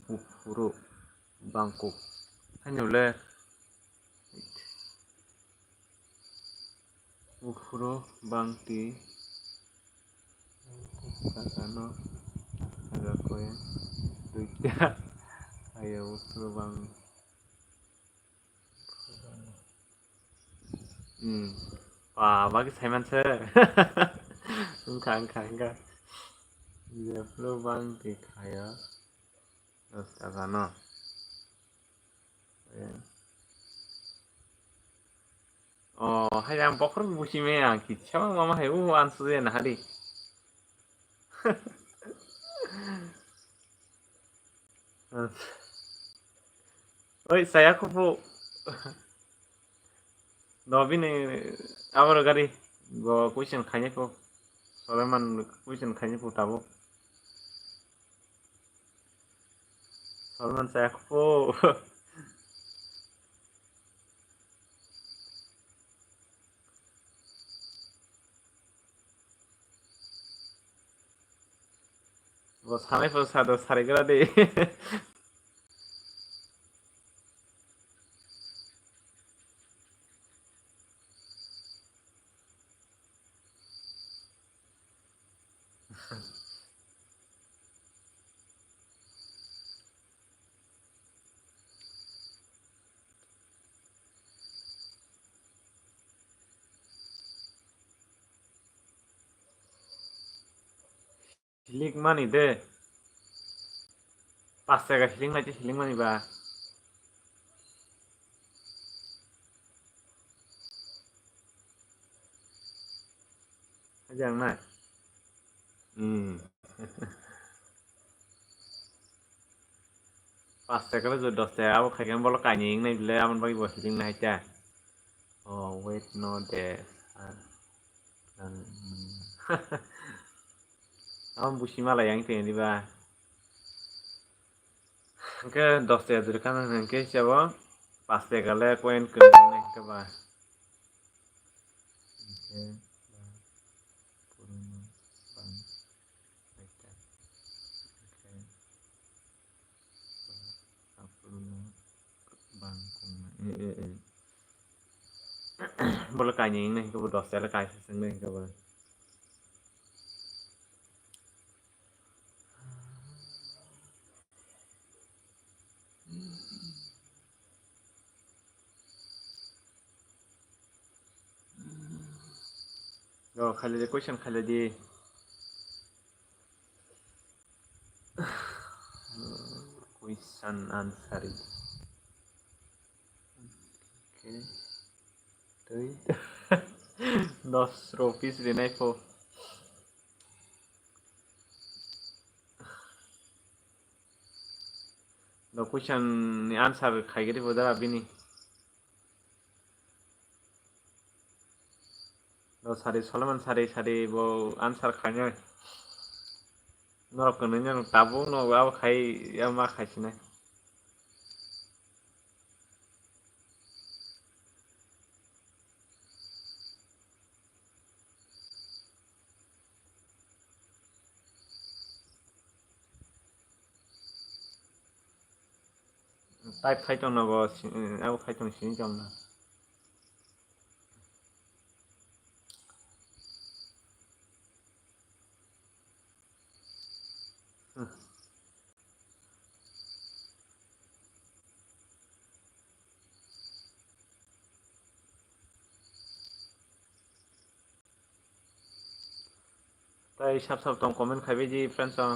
bukuro Bangkok hanya boleh bukuro bangti kakano ada koyen duitnya ayo bukuro bang bagi saya mana enggak ya bukuro bangti kaya terus kakano hay yang pokok musimnya yang kita mama hebu ansunya nah hari oi saya kupu Dobi nih awal kali gua question kayaknya kok soalnya man question kayaknya ku tahu soalnya man saya kupu gua sampai pesado sari kira deh hilik mani deh pas saya hiling mani bah aja nggak pas saya kalau sudah saya aku kayak bolak kanying nih bila aman bagi buat hiling nah aja oh wait no deh aman busi malah yang itu yang di bah Ke 10 dari kan ke siapa? Pasti kali koin kena ke bah. Oke. Purma bang. Oke. Purma bang. Boleh kanya ini ke 10 lah kaya sini ke bah. Yo खाली दे question खाली दे question answer. Okay. Đấy. 10 rupees đến đây po. The question answer खाई के बोला अभी नहीं. The सारे Solomon सारे वो answer खाने. नरक करने जानो ताबो नो अब खाई या मा खाई सिने. Type खाई तो ना वो अब खाई तो सिने जाना. ताई सब तो comment खाई भी जी friends आ.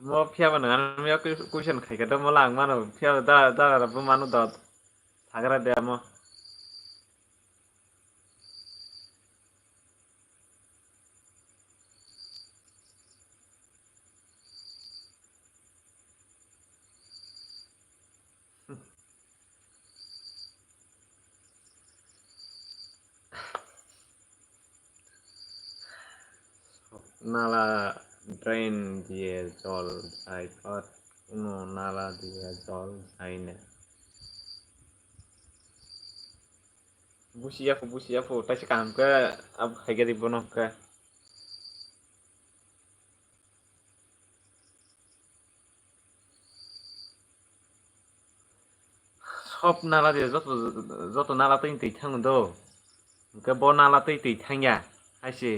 Mo फिया बना मैं क्वेश्चन खाई के तो mo लांग मानो फिया दा रब मानो दा सागरा दे mo. Nala drain দিয়ে জল যায় আর কোনো নালা দিয়ে জল যায় না. Busiafu তাই সে কাম কে আব খাইগে দিব নকে. সব নালা দিয়ে যত নালাতেই दै थाङो द ओमफ्राय ब नालातै दै थाङिया खायसे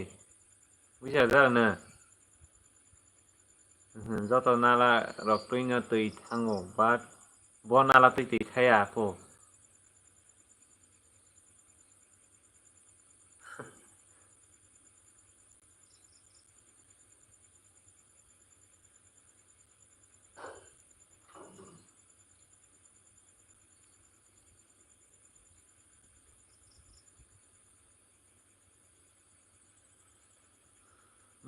बुझिया जानो. যত নালা রক্তইनो दै थाङो बाट ब नालातै दै थाया po.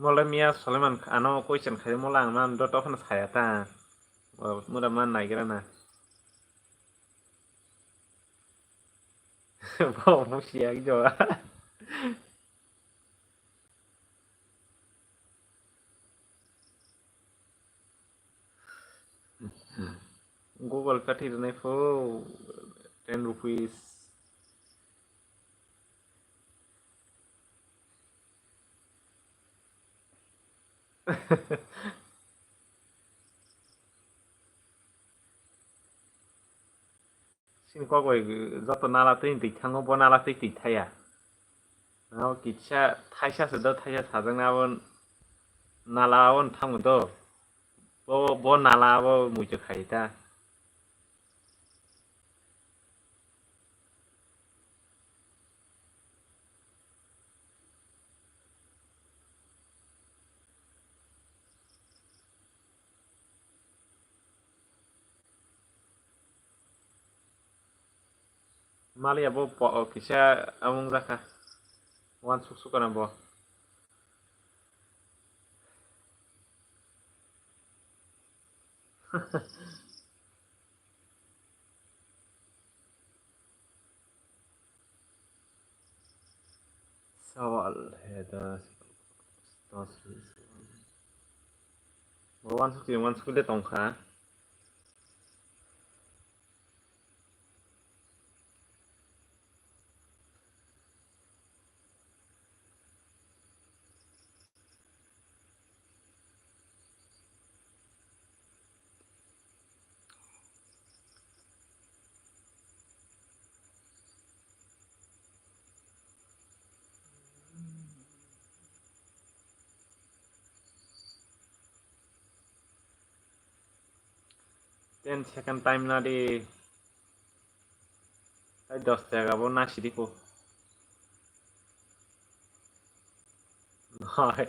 Mulai Mia Solomon ano question खाली mo lang man do tokon khaya ta. Muda man naikira na. Bo busia jo. Google kathi nai fo 10 rupees. Sin ko koi joto nalatei दै थाङो ब नालातै दै थाया. Now kitsa thaisa se do thaisa sajang na bon nala on थाङो the. Bo nala bo mujo khaita. Malia bo kisa among zaka. Wan suk kana bo. Sawal heda stos. Wan suk de tongkha. Ten second time na di. Ay 10 টাকা bo na sidipo. হয়.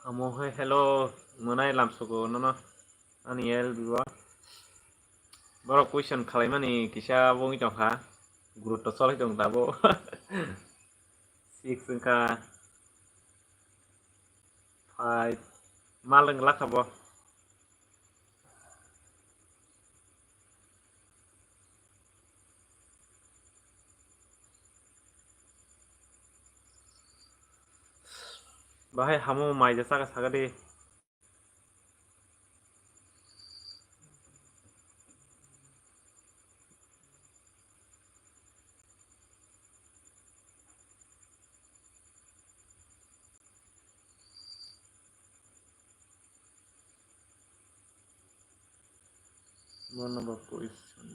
Hamohe hello monai lamsuko no. Ani el biwa. Boro question khaimani kisa bongi tongkha. Gurutto solai tong dabo. 6 ka 5 maleng lakabo. Bahai hamu mai jasa ka sagade. One number question.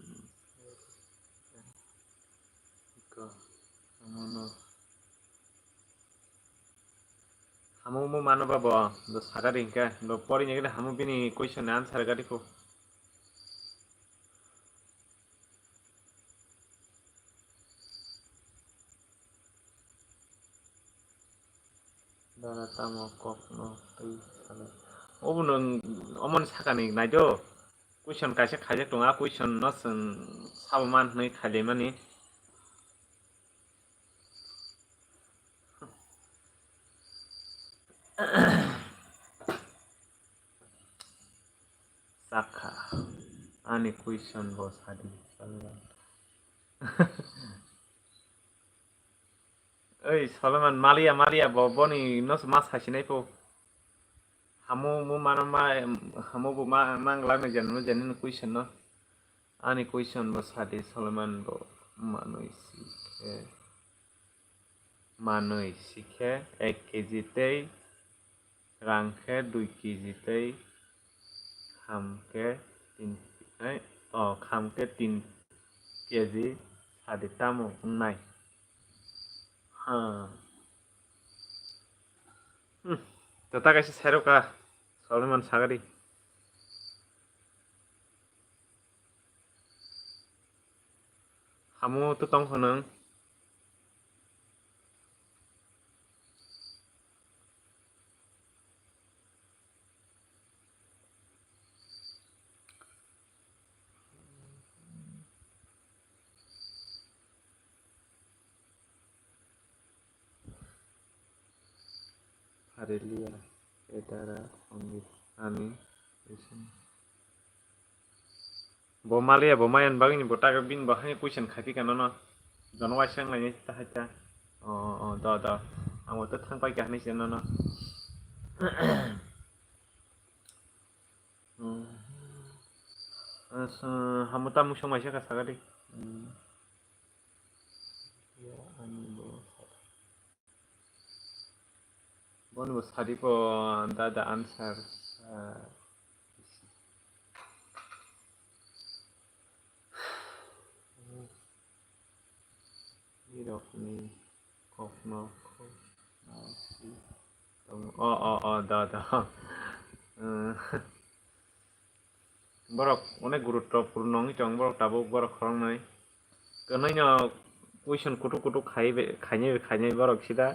Hamu mo mano ba bo do sagade inka do pori nyegede hamu bini question answer gadi ko. Dana tamo kok no tei sala. Obunong omon sakani naido. Question kaisa khajak tonga question no sung sabaman nei khale mani. Saka. Ani question bo sadi salman. Oi Solomon Malia bo boni nos mas hasinai po. Hamu mo mano ma hamu bo manglang na janin question no. Ani question bo sadi Solomon bo manoi sikhe 1 KG tei rangkhe 2 KG tei khamke 3 khamke 3 KG sadi tamo nai. Ha. Tata kaisa sero ka Solomon sagari. Hamu tu tong khoneng. Arelia edara ongi ani question. Bo malia bo mayan bagini bo taga bin bo hani question khati kana no. Jonwai sang lai ta hacha. Da. Amo to thangpai ka hani sen no. Hamu tamu somai sa ka sagari. Ya ani bo. Bon bo sadi po da answer. Irokni kokno da. Borok অনেক গুরুত্বপূর্ণ চং borok tabuk borok khoroknai konoino question kutu khainai borok sida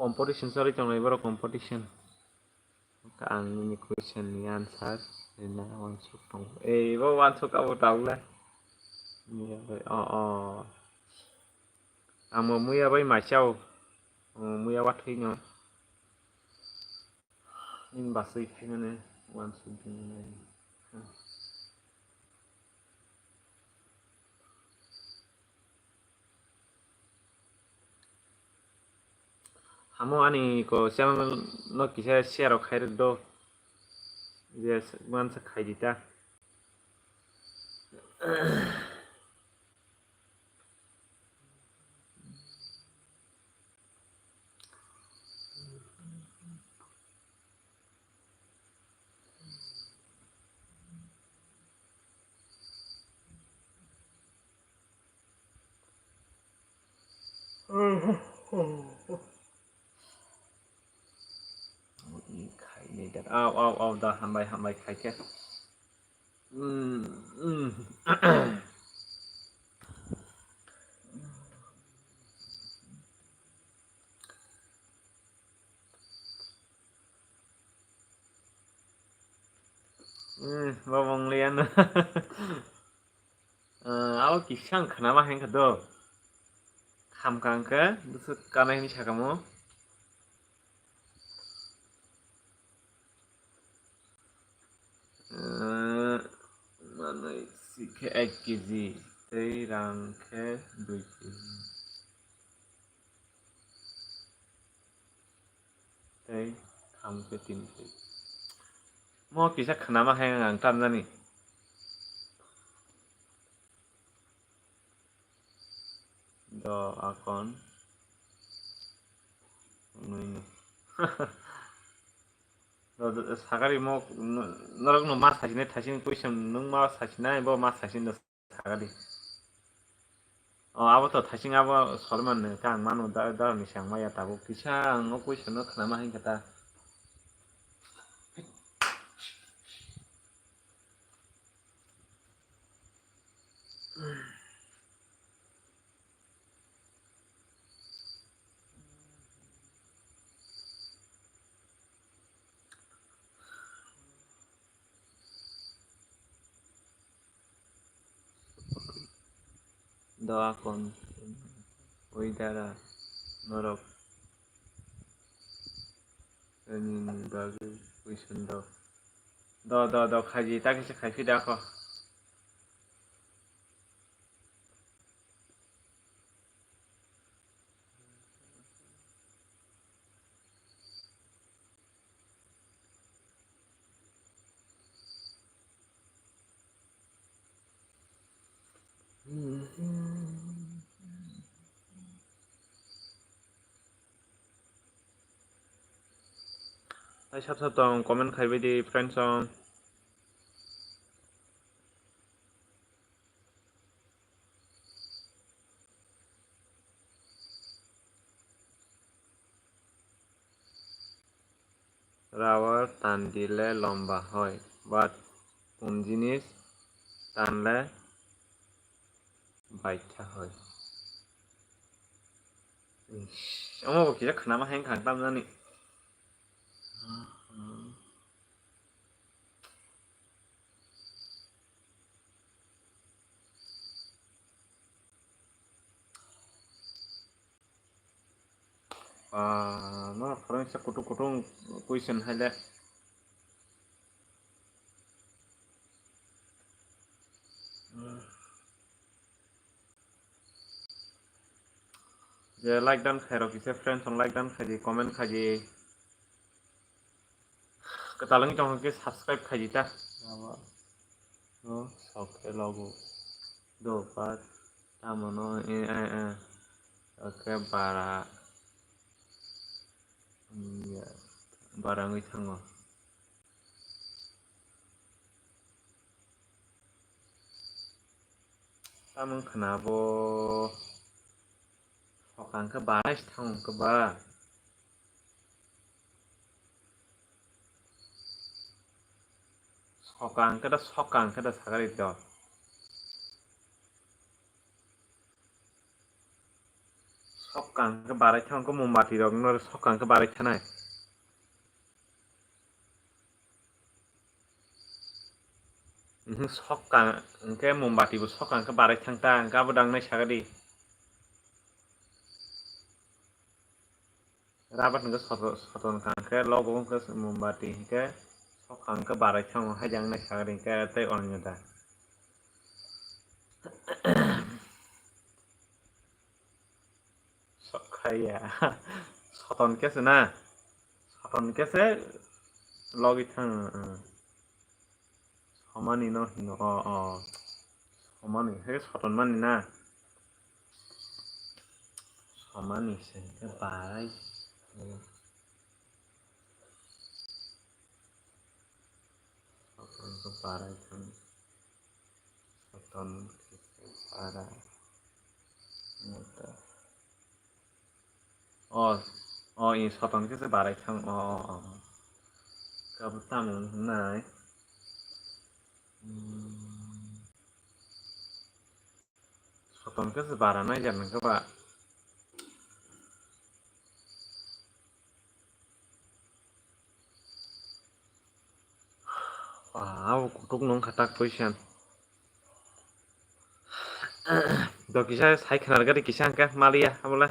competition sorry chongnai borok competition आंनि कुइसननि answer ना वानसुक दं एबो वानसुकाबो दाउला आंबो मैया बै मासेयाव मैया बाथैनो होनबासो इखायनो वानसुक दं Hamo ani ko channel no kisa share khair do je mansa khaidita Aw da hambai khaike babong lian aw kisang khnama hengka do khamkangke busu kanai ni sakamo manai sikhe 1 kg tei rangke 2 kg tei khamke 3 kg mo kisa khnama heng ang tamjani do akon sagari mo norok no mas sajine thasin question nung ma sajina bo mas sasin do sagari abo to thasin abo sorman ne kang manu da ni sang maya tabo kisa ang no question no khnama heng kata do akon oidara norok ani bagi question do khaji ta kisa khaifi dakho tai sab tong comment khaibai di friends on rubber টান দিলে লম্বা হয় but কোন জিনিস টানলে বাইঠা হয় আমাকে কিরা খানামা হ্যাং খাইতাম জানি nó phải sẽ kutung kutung question hay là giờ like dan khai rồi kisa friends on like dan khai comment khai cái talang trong cái subscribe khai ta nó sau cái logo do pat tamo no cái bara bara ngai thango tamang khanabo sokang ke bara thang ke ba sokang ke da sagari do sokang ke bara thang ko mombati rok no sokang ke bara thanai Sokka engke mombati bo sokka engke barai thangta engke abo dangnai sagadi. Rabat engke soton engke logo engke mombati engke sokka engke barai thang hai jangnai sagadi engke tei onyoda. Sokkaya soton kese na soton kese logi thang somani no hino somani he soton mani na somani se ke barai soton ke barai thang soton kese barai ngota ini soton kese barai thang kabu tamung nai soton kese baranai jangan keba wow kutuk nong khatak poisan do kisa sai khanar gadi kisa angka malia abola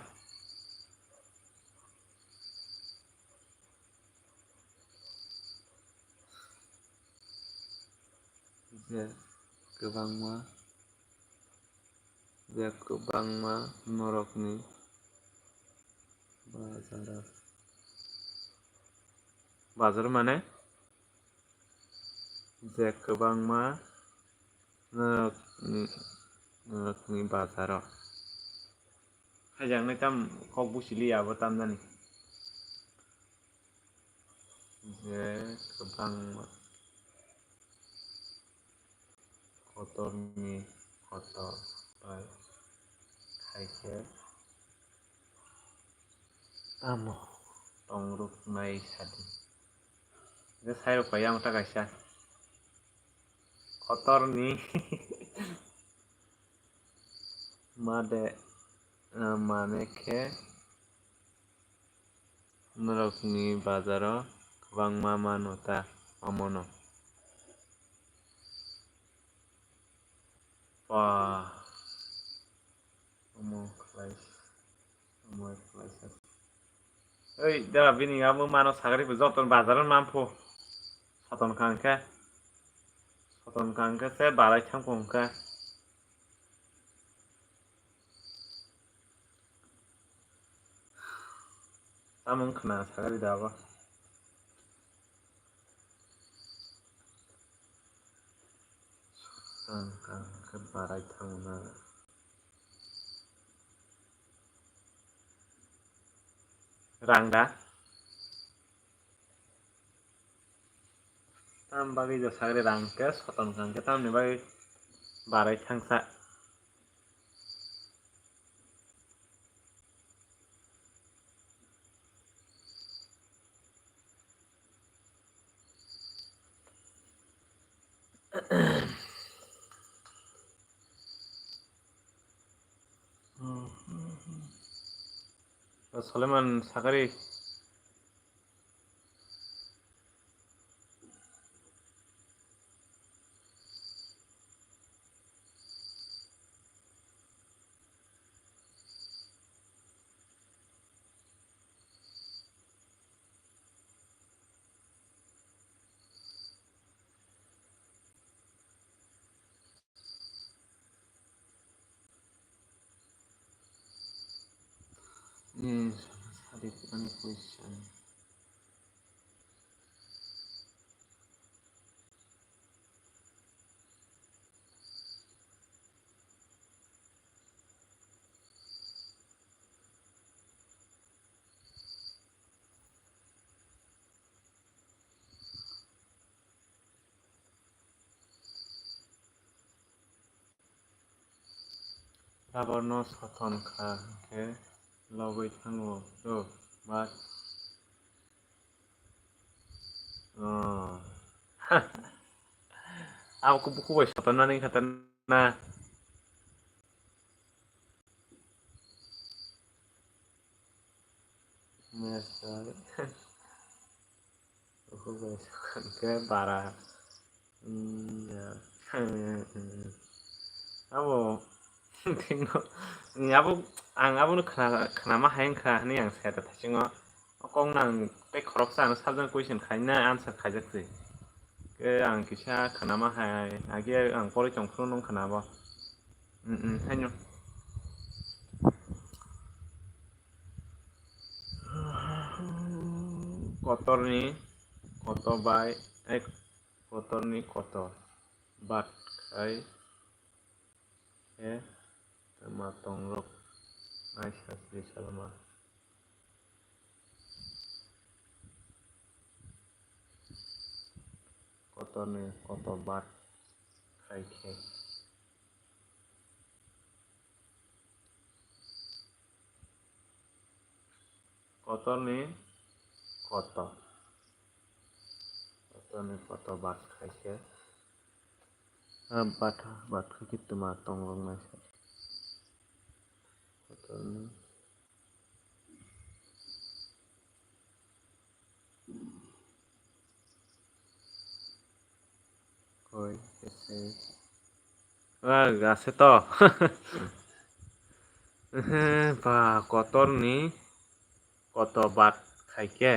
Kebangma norokni bazar mane kebangma norokni bazaro hajangnai tam kok busili abo tamnani kebangma kotorni kotor bai kaike tamo tongruk nai sadi sairok bai ang ta kaisa kotorni made maneke norokni bazaro kebangma manota amono wah oi dah bini kamu mano sagari bejoton bazaran mampu soton kangke saya balai campung ke tamung kena sagari dawa kangke balai tangna rangda tam bagi jo sagari rangke soton kangke tam ni bagi balai tangsa Soleman sagari Adik question. Rabarno soton kangke logoi tango do mat aku buku wes soton nani kata na mesal buku wes kangke para ya abo tingno ni abo ang abo no khana ma haeng kha ni ang sa ta singo kong nang te khorok sang sabjan question khaina answer khaijak tui ke ang kisa khana ma hai age ang pori chong phru nong khana bo haino kotorni kotor bai ek kotorni kotor bat khai matong rok nai sasri salama kotorni kotor bat khai khe kotorni kotor kotorni kotor bat khai khe bat khai kitu matong rok nai kotorni koi kese gase to ba kotorni kotor bat khai khe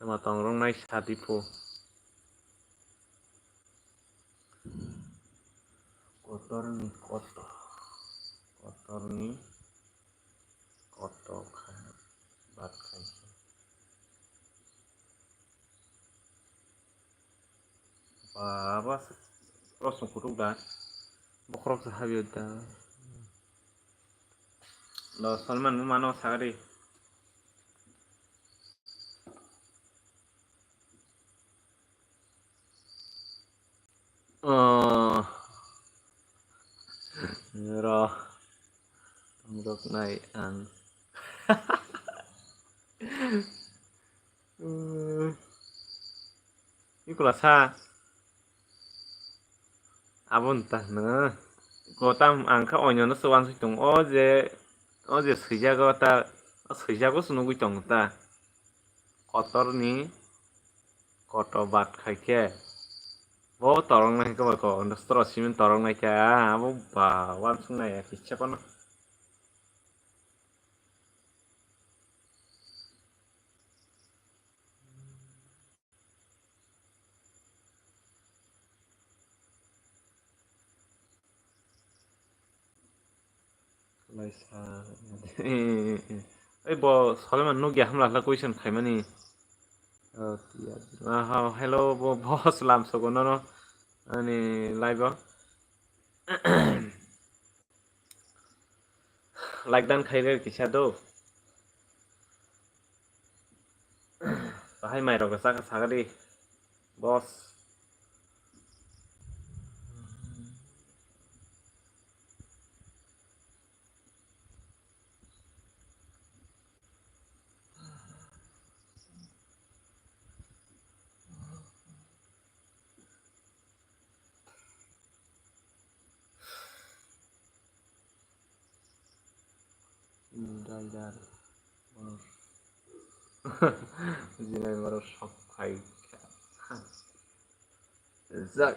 matong rok nai sadipu kotorni kotor kotorni kotor bat khai baba prosno kutuk da bokrok sa habi da lo salman mu mano sagari ro rok nai ang ikulah sa abon ta na gotam angka onyo no suwan situng oje seijago ta seijago sunugui tong ta kotorni kotor bat khaikhe bo torong nai ko ko ndostro simin torong nai ka abo ba wan sung nai kicha kono laisa ei bo Salman no gya hamla la question khaimani hello bo boss lam sogono no ani live like dan khaire kisa do bahai mai rok sa sagari boss Dayar jinai baru sok khai zak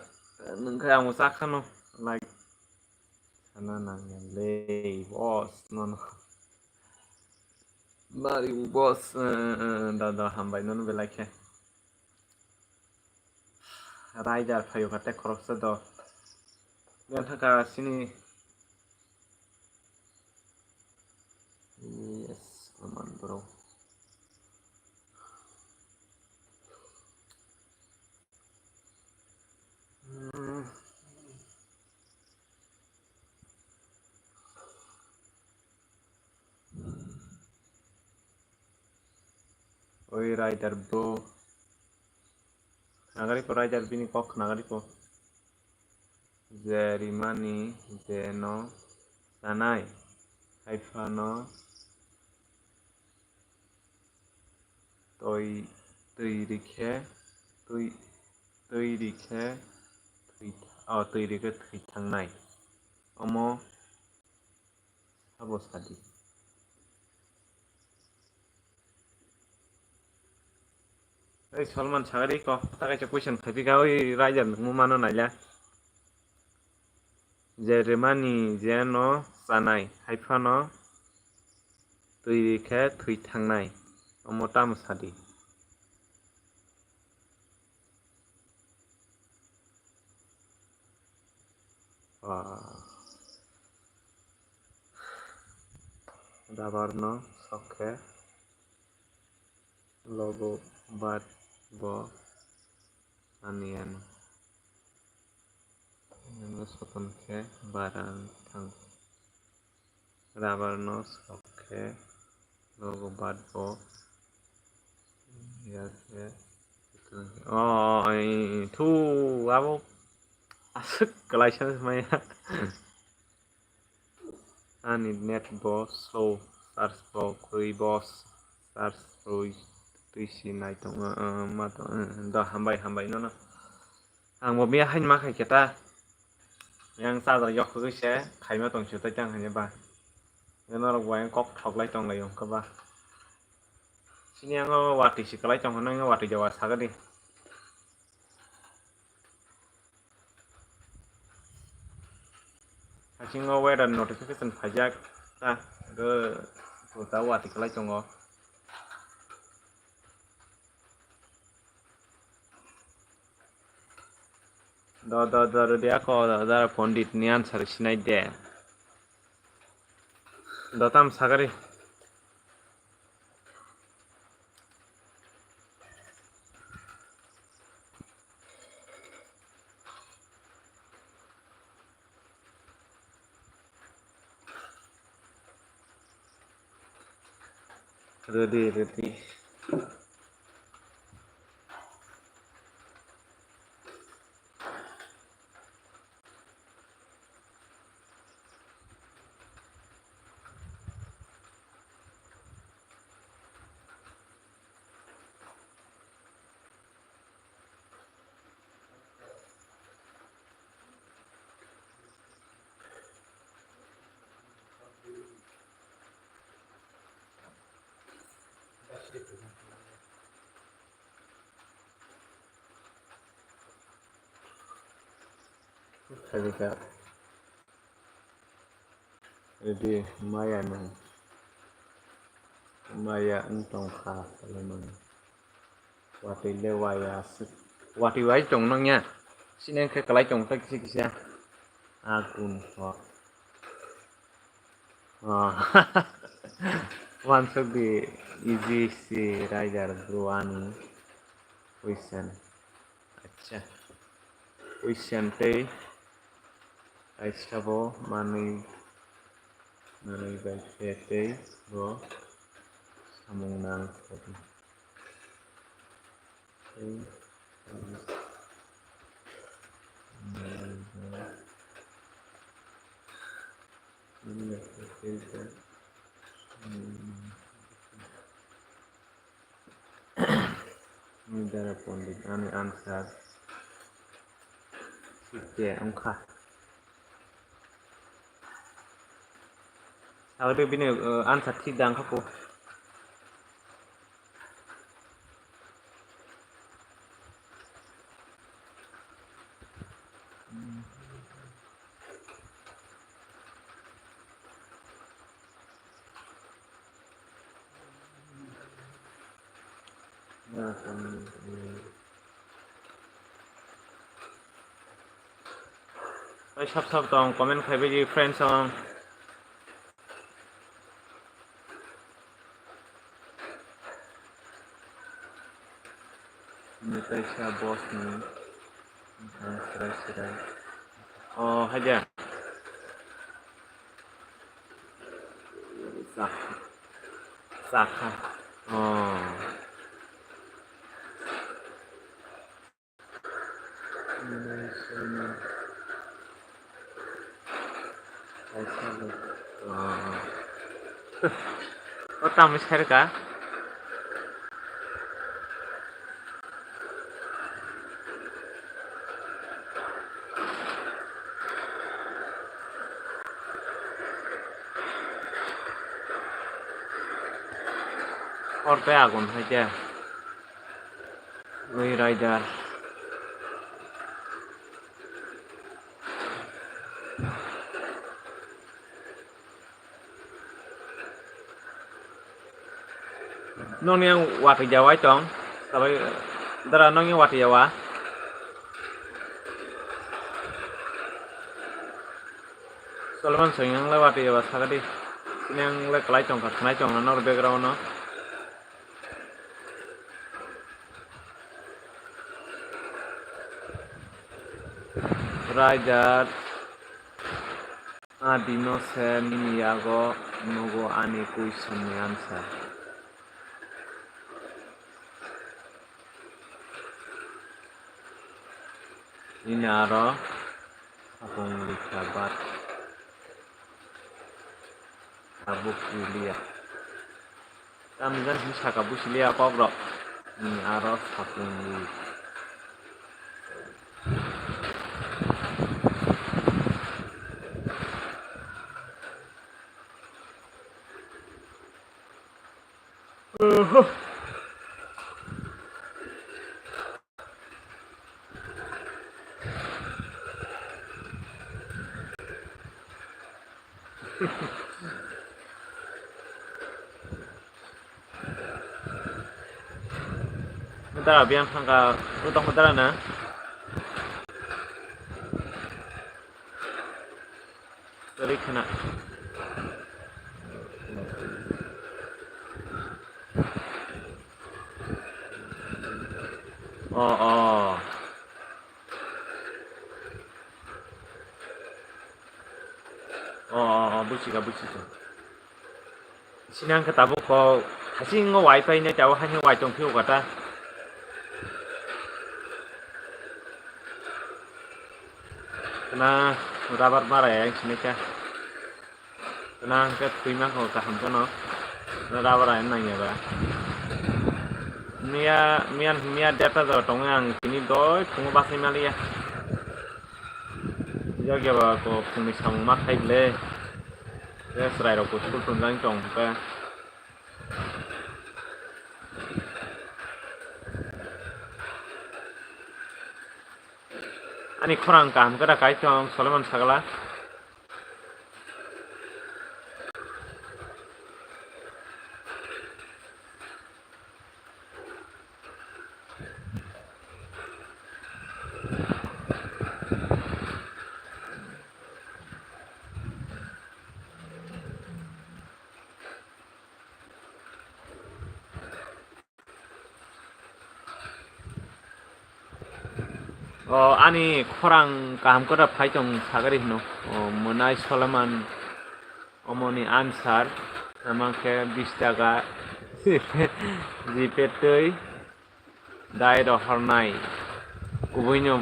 nengkai amu sakano like sana nangya le boss nono mari boss da hambai nono belakhe rider phayo kate khoroksa do ben thaka sini yes aman bro oi rider bro nagari ko rider bini kok nagari ko zerimani zeno sanai haifano tôi rikhe tôi rikhe tôi rikhe thui thangnai omo sabo sadi Oy Salman sagari ko takai cha question phabi ka oi rajar mu mano naila je remani je no sanai haifano tui khe thui thangnai mota msadi dabar no sokhe logo bat bo anian yang soton khe barang thang dabar no sokhe logo bat bo ya khe thu abo asuk kalaisa maya ani net bo so search bo kui boss search roi tuisi nai tong ma to da hambai no ang bo me hain ma khai keta yang sa da yok ku se khai ma tong chu ta chang hanya ba no ro wa kok thok lai tong lai ka ba sini ang wa ti si kalai tong no wa ti jawa sa ga di Hacing weather notification pajak ta ke ta wa ti kalai tong da dia ko da pondit ni answer sinai de da tam sagari ready Kalika ready maya entong kha lemon wati le waya wati wai chong nang nya sinen khe kalai chong ta kisi akun ho one should be easy si rider one question acha question te aistabo mani bai te bo samung nang tadi Negara pondit ani answer sipte angkha ada bini answer ঠিক দাং খাপো sab tong comment khaibe ji friends song Natasha boss ni serai oh haja Sakha oh oh tamu share ka orte agun haja Oi rider. Nong yang wat Jawa chong. Tapi dara nong yang wat Jawa. Solomon sing yang le wat Jawa sagadi. Yang le kelai chong ka khnai chong no background no. Rider Adino se miniago nogo ani question ni answer. Ini aro akong likabat abuk kuliah. Tamgan bisa kabus liya kogrok. Ini aro akong Bentar, biar sangka utang bentar na. Dari kena. Oh. Busiga. Sinang ketabuk ko kasi ngo wifi na jawa hanya wifi trong phiu kata. Kena rabat marah ya sini ka. Kena ke prima ko ka ham no. Rabat ay nanya ba. Mia data do tong yang kini doi tunggu basi malia. Jaga ba ko kumi samung mat hai le. Ya serai ro ko sul tundang chong ka. Ani khorang kam kada kai chong Solomon sagala. Ani khorang kam kada phai chong sagari no. Monai Solomon omoni answer amake 20 টাকা জিপে tei dai ro hornai kubuino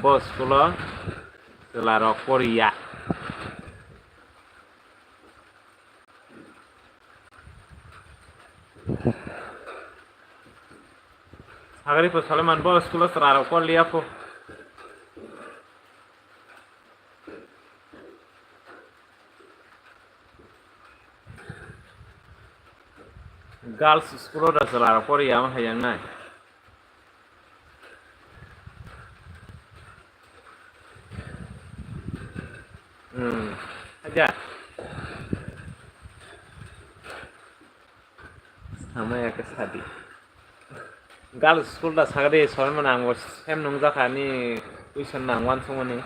bos kulo selaro Korea. Sagari po Solomon bos kulo selaro Korea po. Girls school da selaro Korea mah hayang nai. Aja. Sama ya kesadi. Girls school da sagari Solomon anggo sem nungja kani question nangwan sungoni.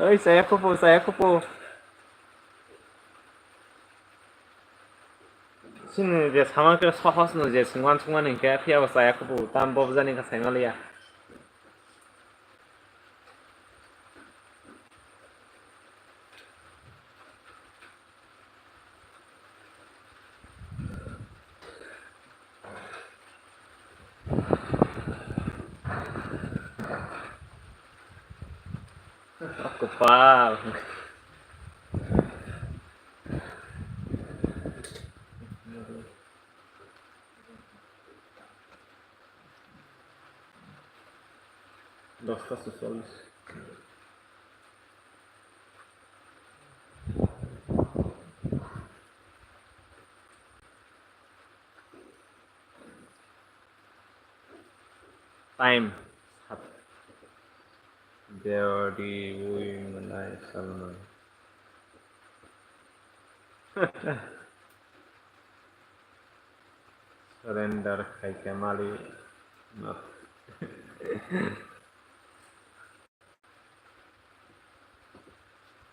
Oi saya kupu. Sini je sama ke sohos no je sungwan ni ke pia saya kupu tam bob jani ka sengalia. Kepal. Dos casos solos. time Deori Wui Manai Salman surrender Kaikamali not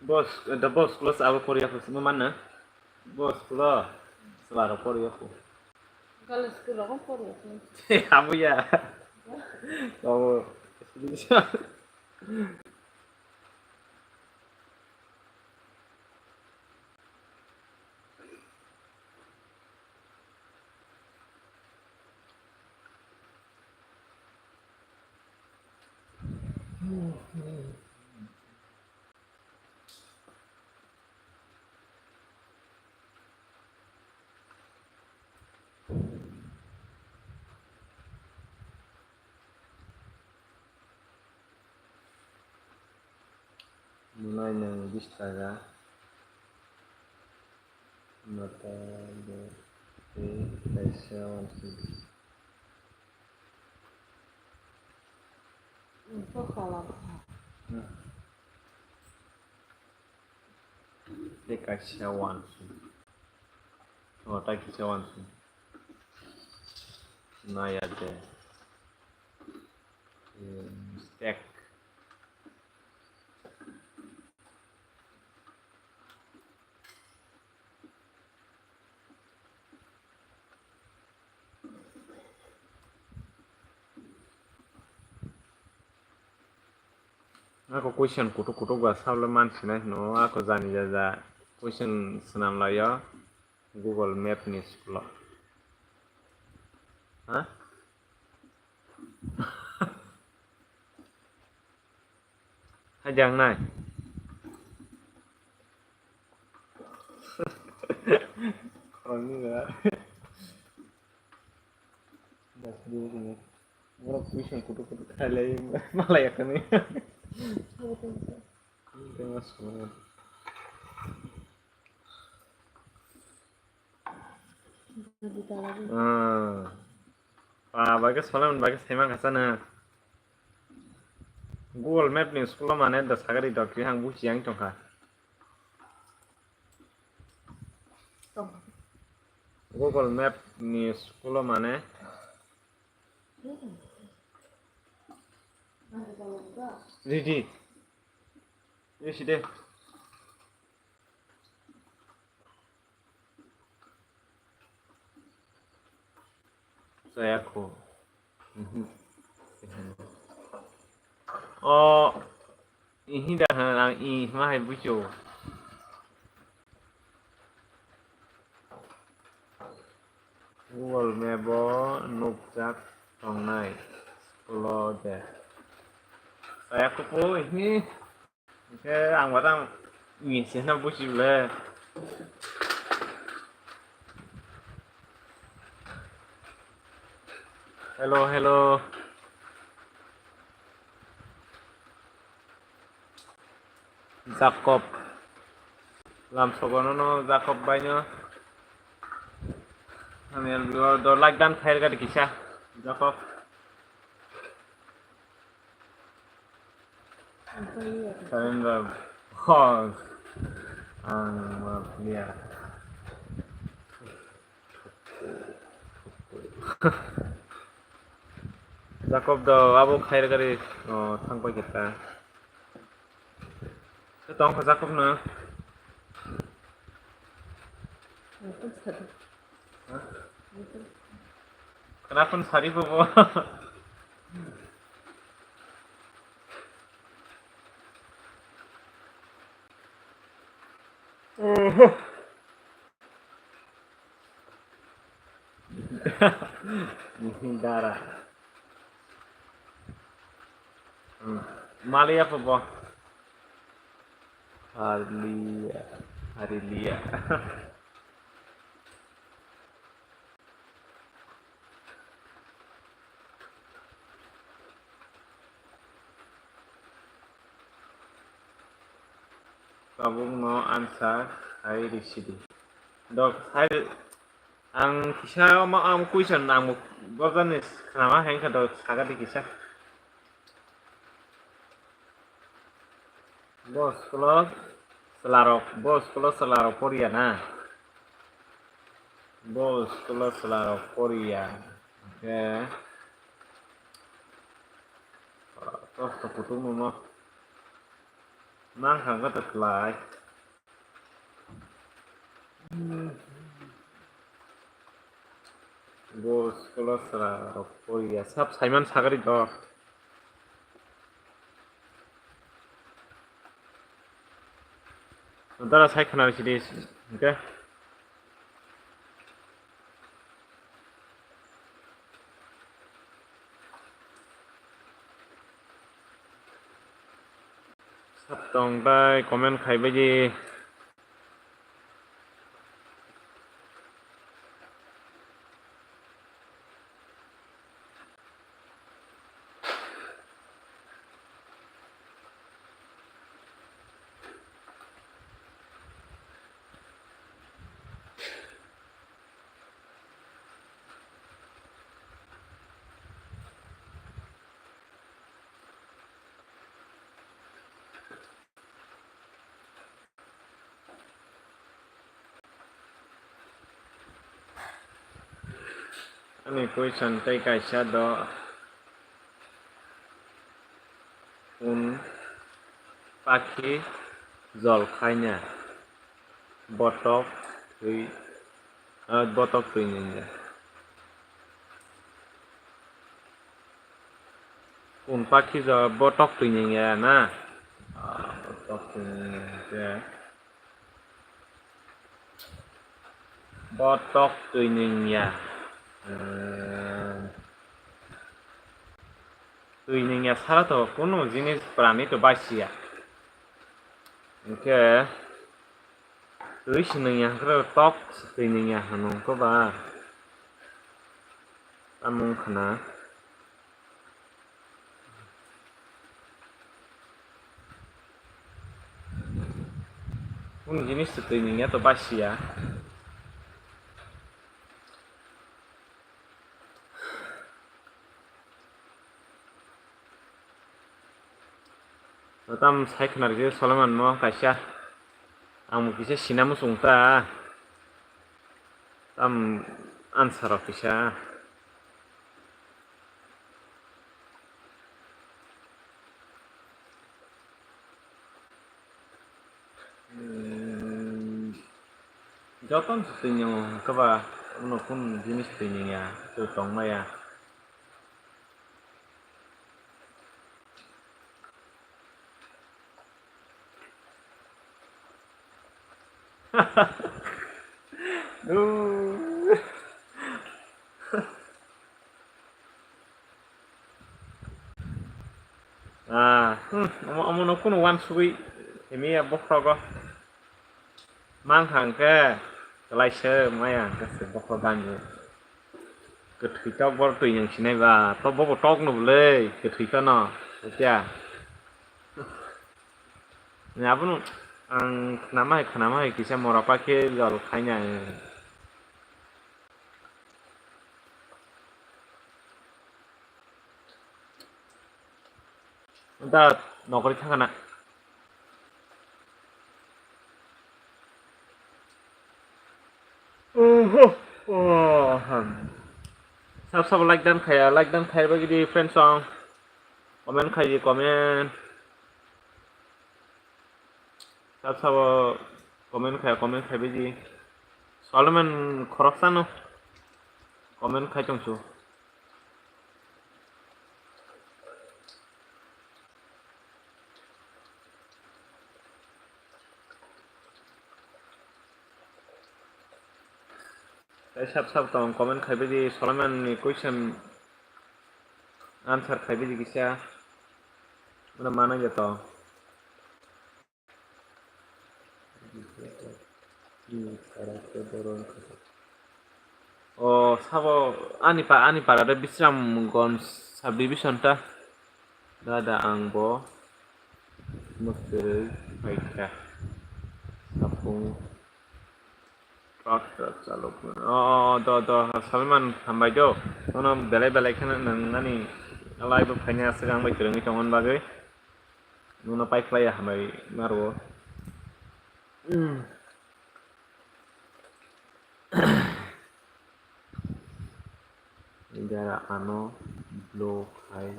bos the boss close aku Korea aku semua mana bos close selalu Korea aku Kalau sekolah kan Korea kan. kamu ya kamu mulai yang bistaga mata de Aisyah Untuk kalau de Aisyah oh tak Aisyah Naya de stack aku question kutu gua sabla mansina no aku jani jaja question senam la ya Google Map ni sekolah hah hajang nai orang ni lah dah dulu ni orang question kutu kali malah ya kan ni tengok semua bagus malam bagus emang kasana Google Map ni sekolah mana dah sagari dokter hang buci yang tongka Google Map ni sekolah mana Ready yes deh saya aku oh ini dah ang ini mah bucu Google Map nukjak tongnai sekolah deh saya aku pun ini cái ang batang ini sih na bucu le hello Jacob làm sogono no Jacob banyo Amel do like dan khair ka dikisha Jacob surrender oh dia Jacob do abo khair kari thangpa kita tong ka Jacob na kenapa sari bobo darah Malia bobo Harilia Kabung no answer hari di sini. Dok, hari ang kisah ma ang question ang Gozani nama hengka do saga dikisa. Bos kulo selarok Korea na. Bos kulo selarok Korea. Oke. Terus keputus mau mang hangga terkelai. Bos kulo selarok Korea. Sab Simon sagari do. Ntar saya kenal sini, oke? Sabtong bai komen khai bayi. Ani question tay kaisa do পাখি জল খায় না বতক তুই নিয়ে কোন পাখি বতক তুই নিয়ে না বতক তুই নিয়ে বতক তুই নিয়ে তুই নিয়ে ছাড়া তো কোনো জিনিস প্রাণী তো বাঁচিয়া oke tuh senengnya kalau top senengnya hanong ko ba among kena pun jenis senengnya to basi ya tam saya kenal dia Solomon mau kasih ang bisa sinamu sungta tam answer bisa joton setunya kaba pun jenis setunya tuh tong maya Omong aku nuan suwi ini ya bokrogo mang hangke kelai se maya ke bokro ganju ketika bor tu yang sini ba to bobo tok nu le ketika no ya ya pun ang kenama kisah morapa ke jol kanya ntar nokori thangana sab like dan khaya bagi di friend song komen khai komen sab komen khai bagi Solomon khoroksano komen khai chongsu sab tong comment khai bagi Solomon ni question answer khai bagi kisah mana gitu oh sabo ani para ada bisram gon subdivision ta dada angbo mesti baiklah sapung Chalo. Oh, Salman, hambai jo. Ono belai kana nani alai bu phanya segang bai kerengi tongon bagai. Nuno pai playa hambai maro. Indara ano blow hai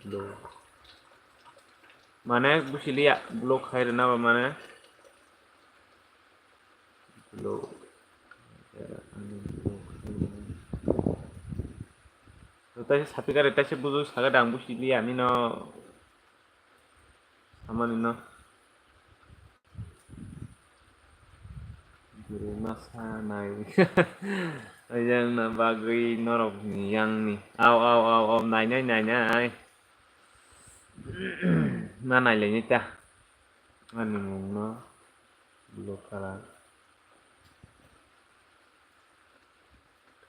blow. Mana busilia blow hai na ba mana blow. Tadi sapi kare tadi butuh saga dang busilia ni no sama ni no. Guru masa nai. Ayan na bagay norok ni yang ni. Aw nai nai. Mana nai ni ta. Ani mong no. Blow kala.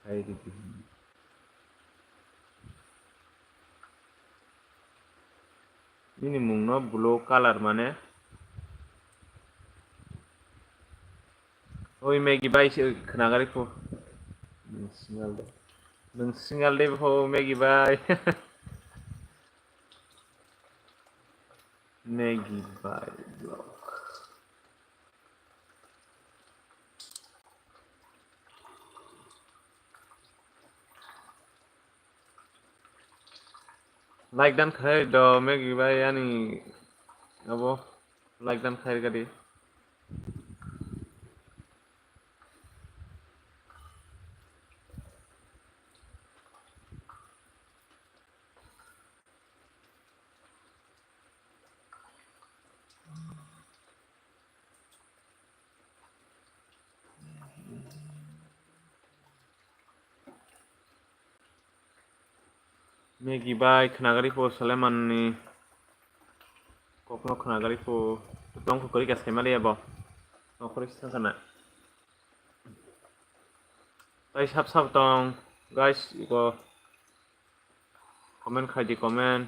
Hai di. Ini mong no blow color mana? Oi Maggie bai kenagari po. Singal deh po Maggie bai. Maggie bai block. Like dan khai do Maggie bai ani abo like dan khai kadi. Maggie bai kenagari po Saleman ni. Kokno kenagari po. Tong ko kari kasih mali abo. Nokori sana. Guys sab tong guys iko comment khai di comment.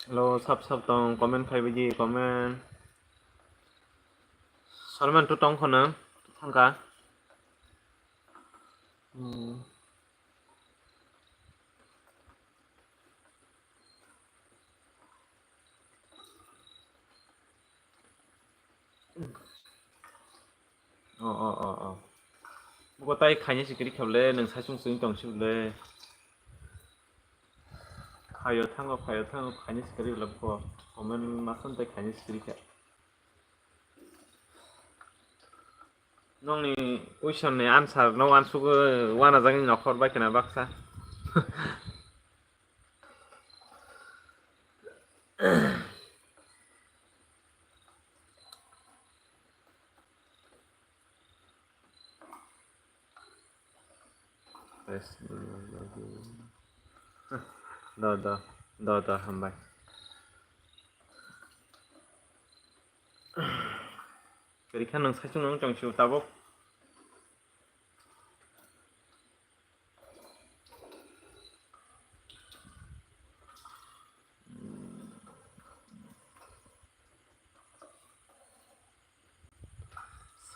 Hello sab tong comment khai biji comment. Salman tu tong khona thangka. Oh. Bukan tay kayaknya sikit kable neng sasung sing tong sule. Kayo tango kayaknya sikit belum po. Komen masan tay kayaknya sikit kayak. Nong ni question ni answer no answer ko wana jangi nokor ba kena baksa. Da hambai. Jadi kan nang sasung nang jong siu tabok.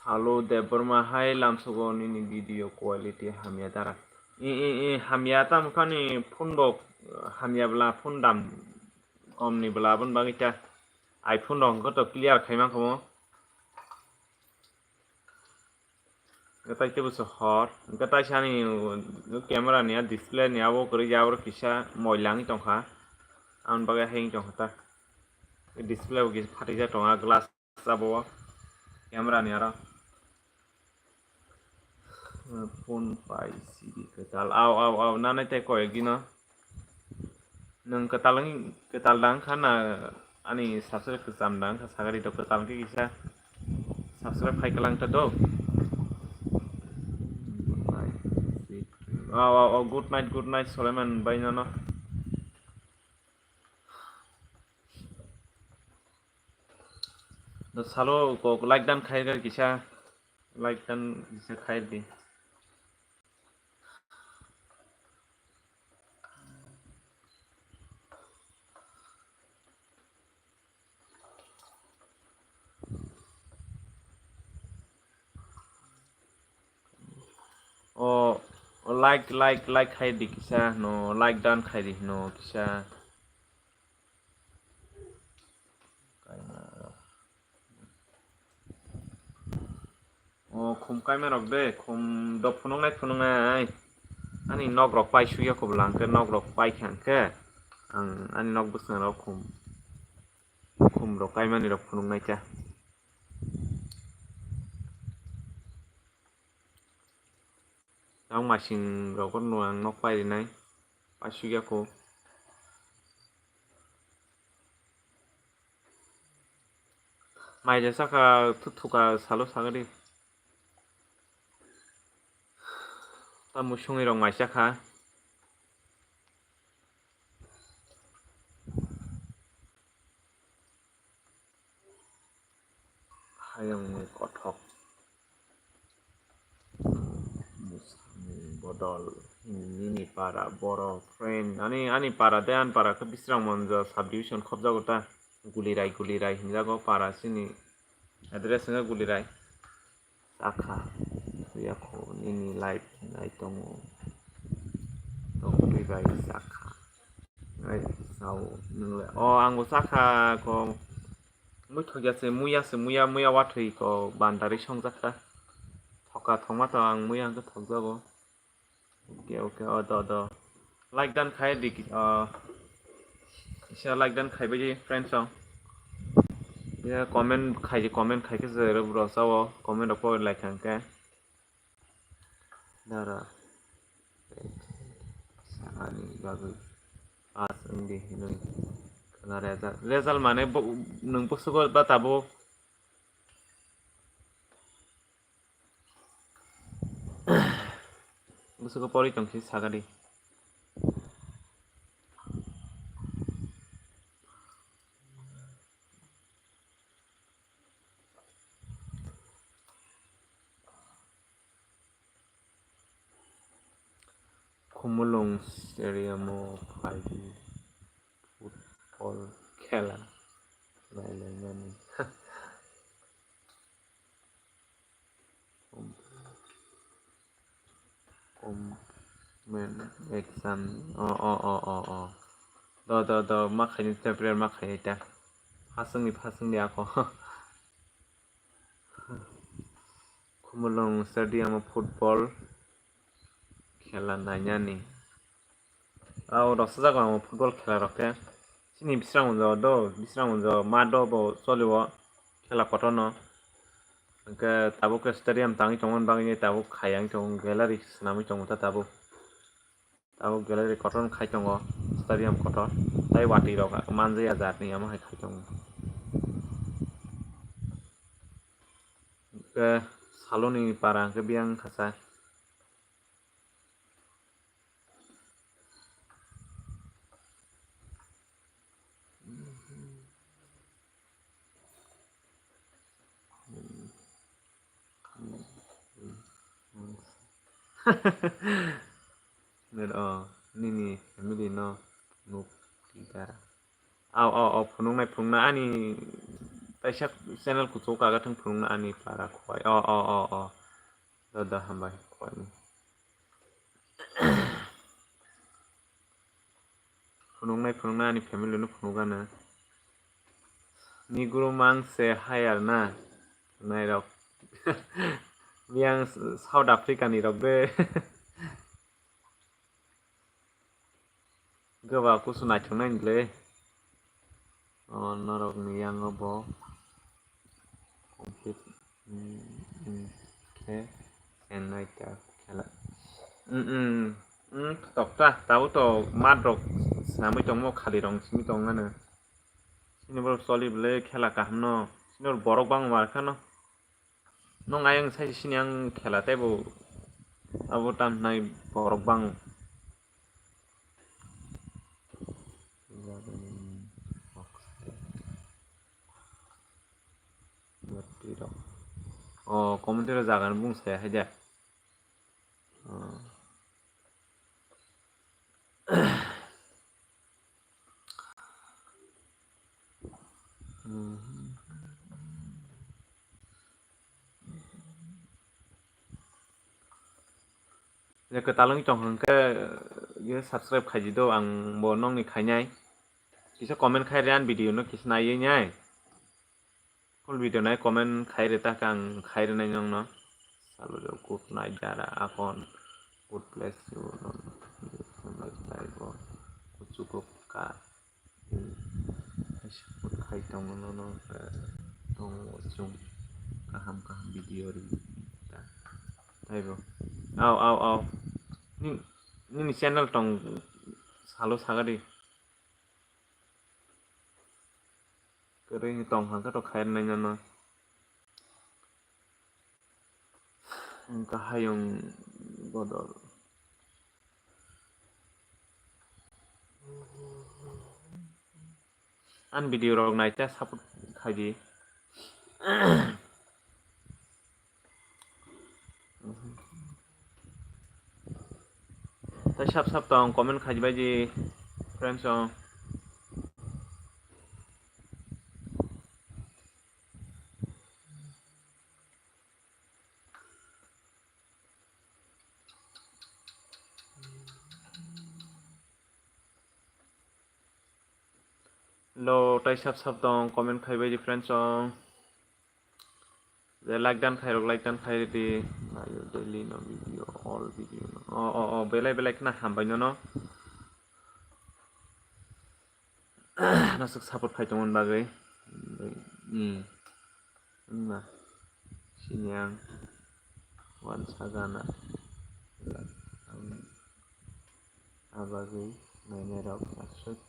Halo Deborma hai lamsogo ni video quality hamya dara. Hamya tam kani phundok hamya bla phundam komni bla bun bagita iPhone dong ko to clear khaima komo. Kata ke buso hot kata shani camera ni display ni abo kori jawr kisa moilang tongkha an baga heng tongkha display gi phati ja tonga glass abo camera ni ara phone pai CD ketal aw nanai te ko egino nang ketal dang khana ani subscribe kesam dang sagari to ketal ki kisa subscribe khai kalang ta do good night Solomon bye no salo ko like dan khai gar kisa like dan kisa khai di o like khai di kisa no like dan khai di no kisa o khum kai ma rok de khum do phunung ai ani nok rok pai suya ko blang ke nok rok pai khang ke ang ani nok busna rok khum rok kai mani rok phunung nai cha ang masing rok ko nuang nok pai nai pai suya ko mai jasa ka thuka salo sagari ta musung rok mai cha kha hayang kothok bodol ini para boro friend ani para dean para ke bisrang monjo subdivision khobja gota gulirai hinjago para sini address nga gulirai akha ya ko ini live nai tongo gulirai sakha nai sau ngle o ango sakha ko mui thogyase muya wathui ko bandari songjakta thoka thongma to ang muya ang thokjago okay do like dan khai dik isa like dan khai baji friends song ya comment khai ke zero bro sawo comment opo like ang ke dara ani bagu as indi hinoi kana result mane nung pusugo batabo pusugo pori tongsi sagari Kumulong stadium pagi football khela lain men exam do makhani Tripura makhani ta hasung ni ako Kumulong stadium football khela nanya ni au rasa jaga football khela roke sini bisrang unjo ma do bo soliwo khela kotono ke tabo ke stadium tangi tongon bangi tabo khayang tong gallery nami tong ta tabo gallery koton khai tongo stadium koton tai wati rok manje azat ni ama khai tongo ke saloni para ke biang khasa nini family no nuk kita au phunung na ani paisa channel ku choka ga thang phunung na ani para khoi da hambai khoi phunung na ani family no phunung na ni guru mang se hire na nai rok biang South Africa ni rok be goba kusu na chung nai le narok ni yang bo complete ke and night khela tok ta tau to mat rok samai tong mo khali rong simi tong na sini bor soli ble khela kaham no sini borok bang war khano nong ayang sai sini ang khela tebo abo tam nai borok bang कमेन्टेराव जागोन बुंसायाखै दे Jika talung chong hangke ye subscribe khaji do ang bo nong ni khanyai kisa comment khai ran video no kis nai nyai full video nai comment khai re ta kang khai re nai nong no salu jo good night jara akon good bless you no like bo cukup ka good khai tong no no tong chung kaham video ri ta tai bo aw ni channel tong salo sagari kering tong hangka to khair nai no kahayong bodol an video rok nai ta support khaji ta sap tong comment khaji bai ji friends on lo tai sap tong comment khai bai ji friends on the like dan khai di ayo daily no video all video no belai kena hambai no nasuk support khai tong bagai na sinyang wan sagana abagai mainnya rok masuk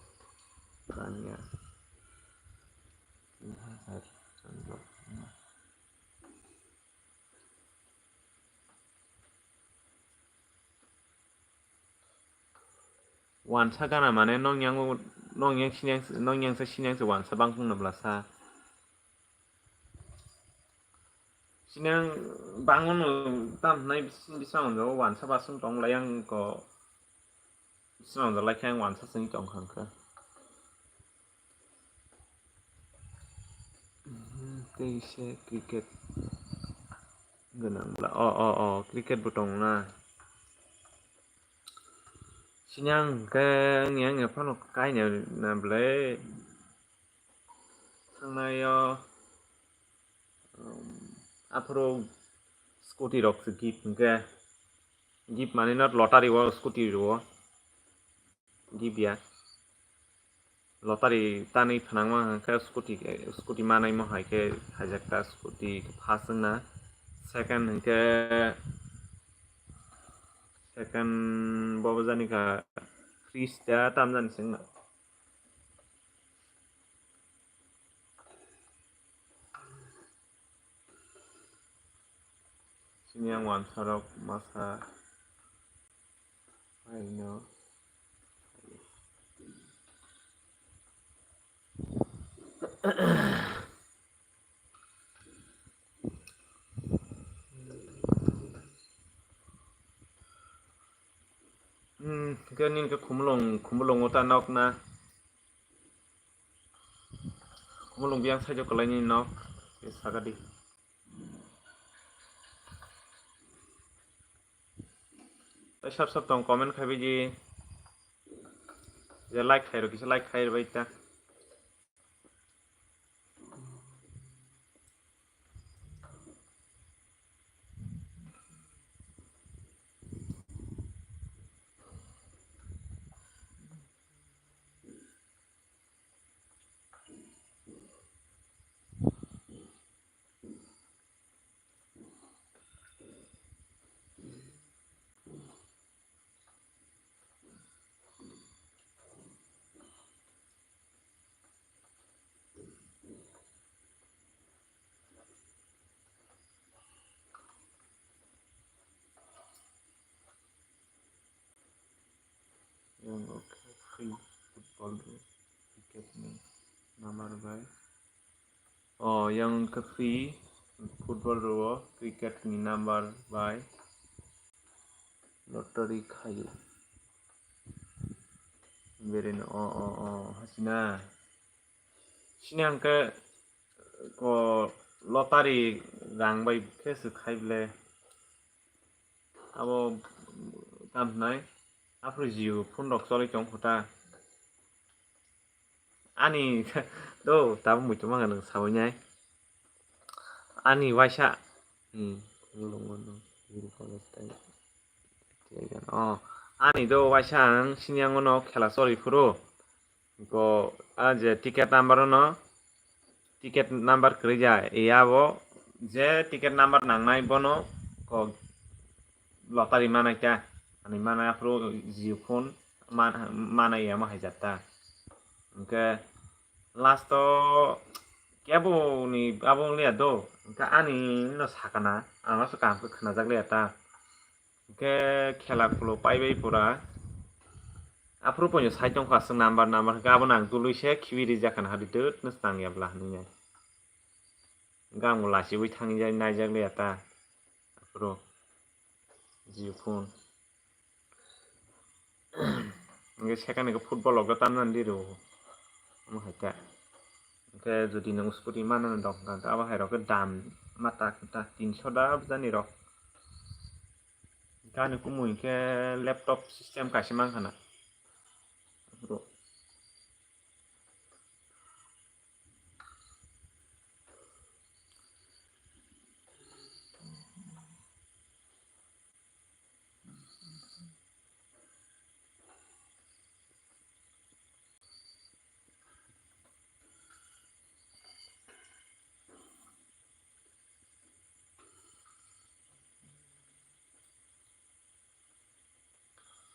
kanya har contoh wan sagana mane nong yang sinyang se wan sabang pung nabla sa sinyang bangun tam nai bisang jo wan sabasung tong layang ko bisang jo laikang wan sasung tong hangka kaise cricket ganang la cricket butong na sinyang ke ngiang phano kai nya na ble sangnai apro scooty rok se gift mane not lottery wo scooty ro gift ya lottery tani phanangma ka scooty manai ma hai ke hajakta scooty phasung na second bobo jani ka krishi ta tam jani sing na sinyang wan sarok masa I know ganin ke khumulong ota nok na khumulong biang sajo kalani nok sagadi sap tong comment khabi ji je like khairo kisa like khair bai ta yang free football cricket ni namar bai yang ke free football ro cricket ni number by lottery khayo berin hasina sini angke ko lottery rang bai khesu khaible abo tamnai afro jiu phun rok choli chong khuta ani do tabu muitu mangan sawnyai ani waisa ani do waisa sini angono khela choli phuru ko aje ticket number no ticket number krija eyabo je ticket number nangnai bono ko lottery manaita ani mana afro jiu phone mana yama haijata ke last to kebo ni abong liya do ka ani no sakana anga so kam khna jak liya ta ke khela khulo paibai pura afro ponyo saitong khas number ga bonang tului se khibiri jakan hadi tut nus tang yabla niya gang lasi wi thangi jai nai jak liya ta afro jiu phone nge sekane ko football ok tamnan diru mo haita ke যদি nang scooty mana dok kan aba hai rok dam mata kita 300 da jani rok kan ku mui ke laptop system kasi mang kana bro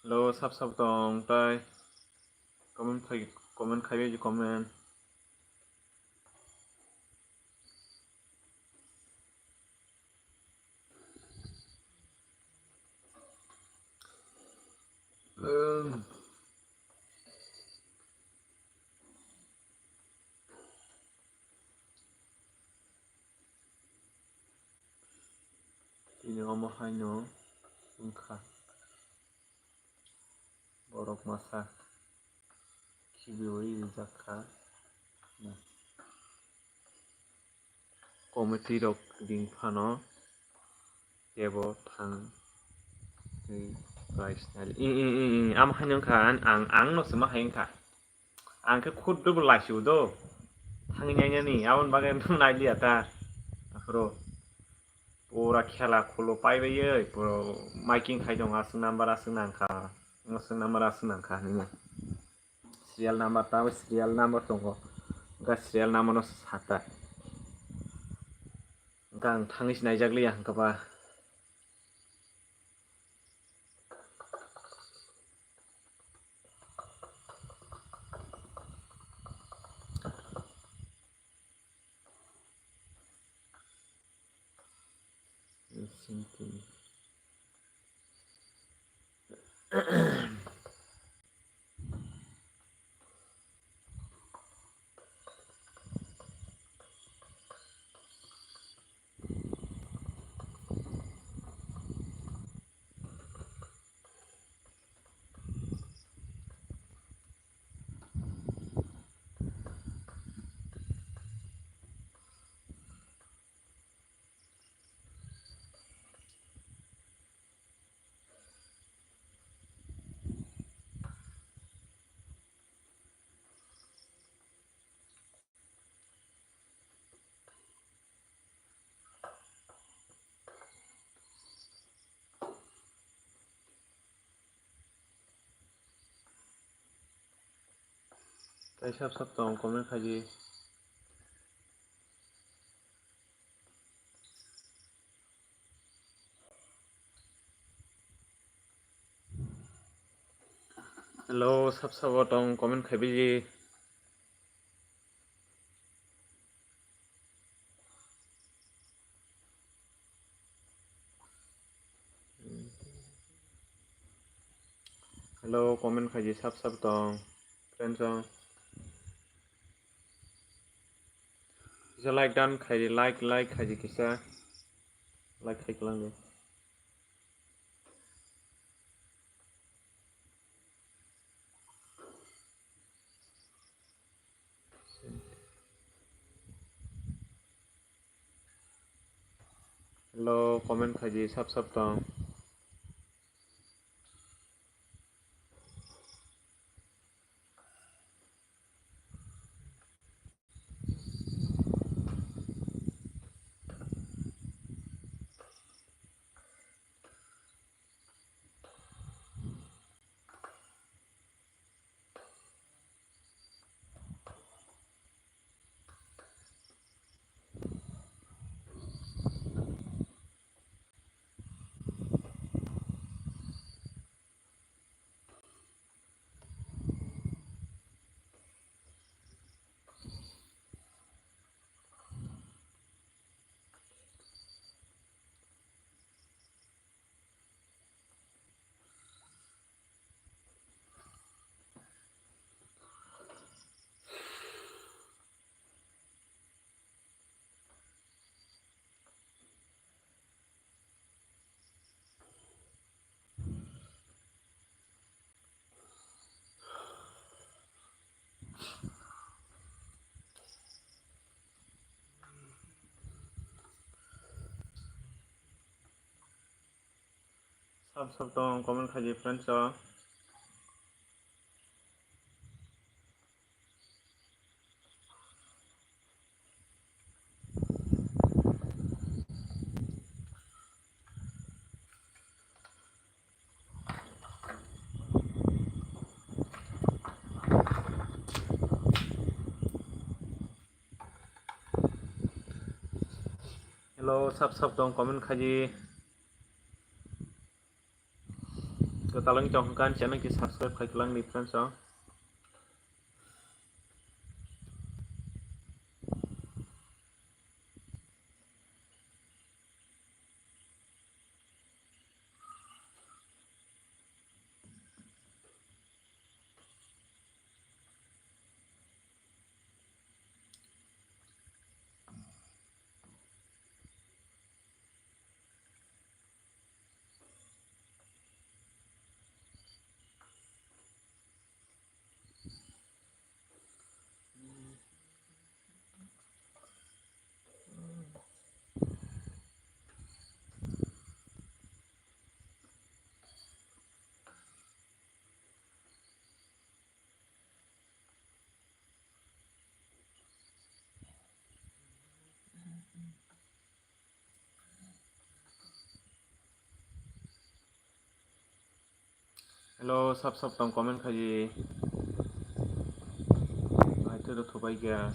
lo sab tong tai comment khai ji comment ini omo haino ungkha borok masa kibiwi jakha na committee rok ding phano kebo thang price am haino khan ang no sma hain kha ang ke khud do lasiu do thang nyanya ni abon bagen nai liya ta afro pura khela khulo paibai puro miking khai dong asung number asung nangkha asung number asung nangkha ni serial number ta serial number tongo ga serial number no sata gang thangis naijak liya hangkaba tai sab tong comment khai ji hello sab tong comment khai ji hello comment khai ji sab tong friends kisa like dan khai like khai kisa like khai kelang deh. Hello comment khai sub tong. Sub tong comment khai friends so. Hello sub tong comment khai talang chong kan channel ki subscribe khai kelang ni friends so. Hello sub tong comment khai hai tu thubai gya.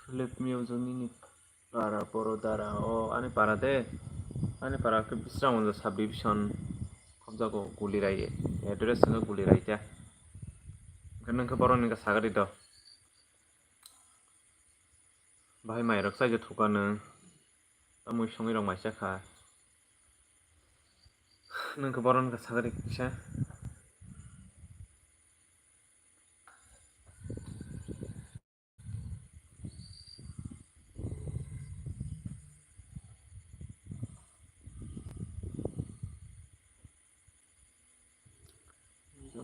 Flip music ni para porodara oh ani para deh. Ani para ke bisra unza subdivision khobja ko guli rai address ng guli rai ta. Ganang ke boron ni ka sagari do. Bahai mai rak sai je thuka nang. Tamui songi rong mai kha. Nang ke boron ka sagari kisa.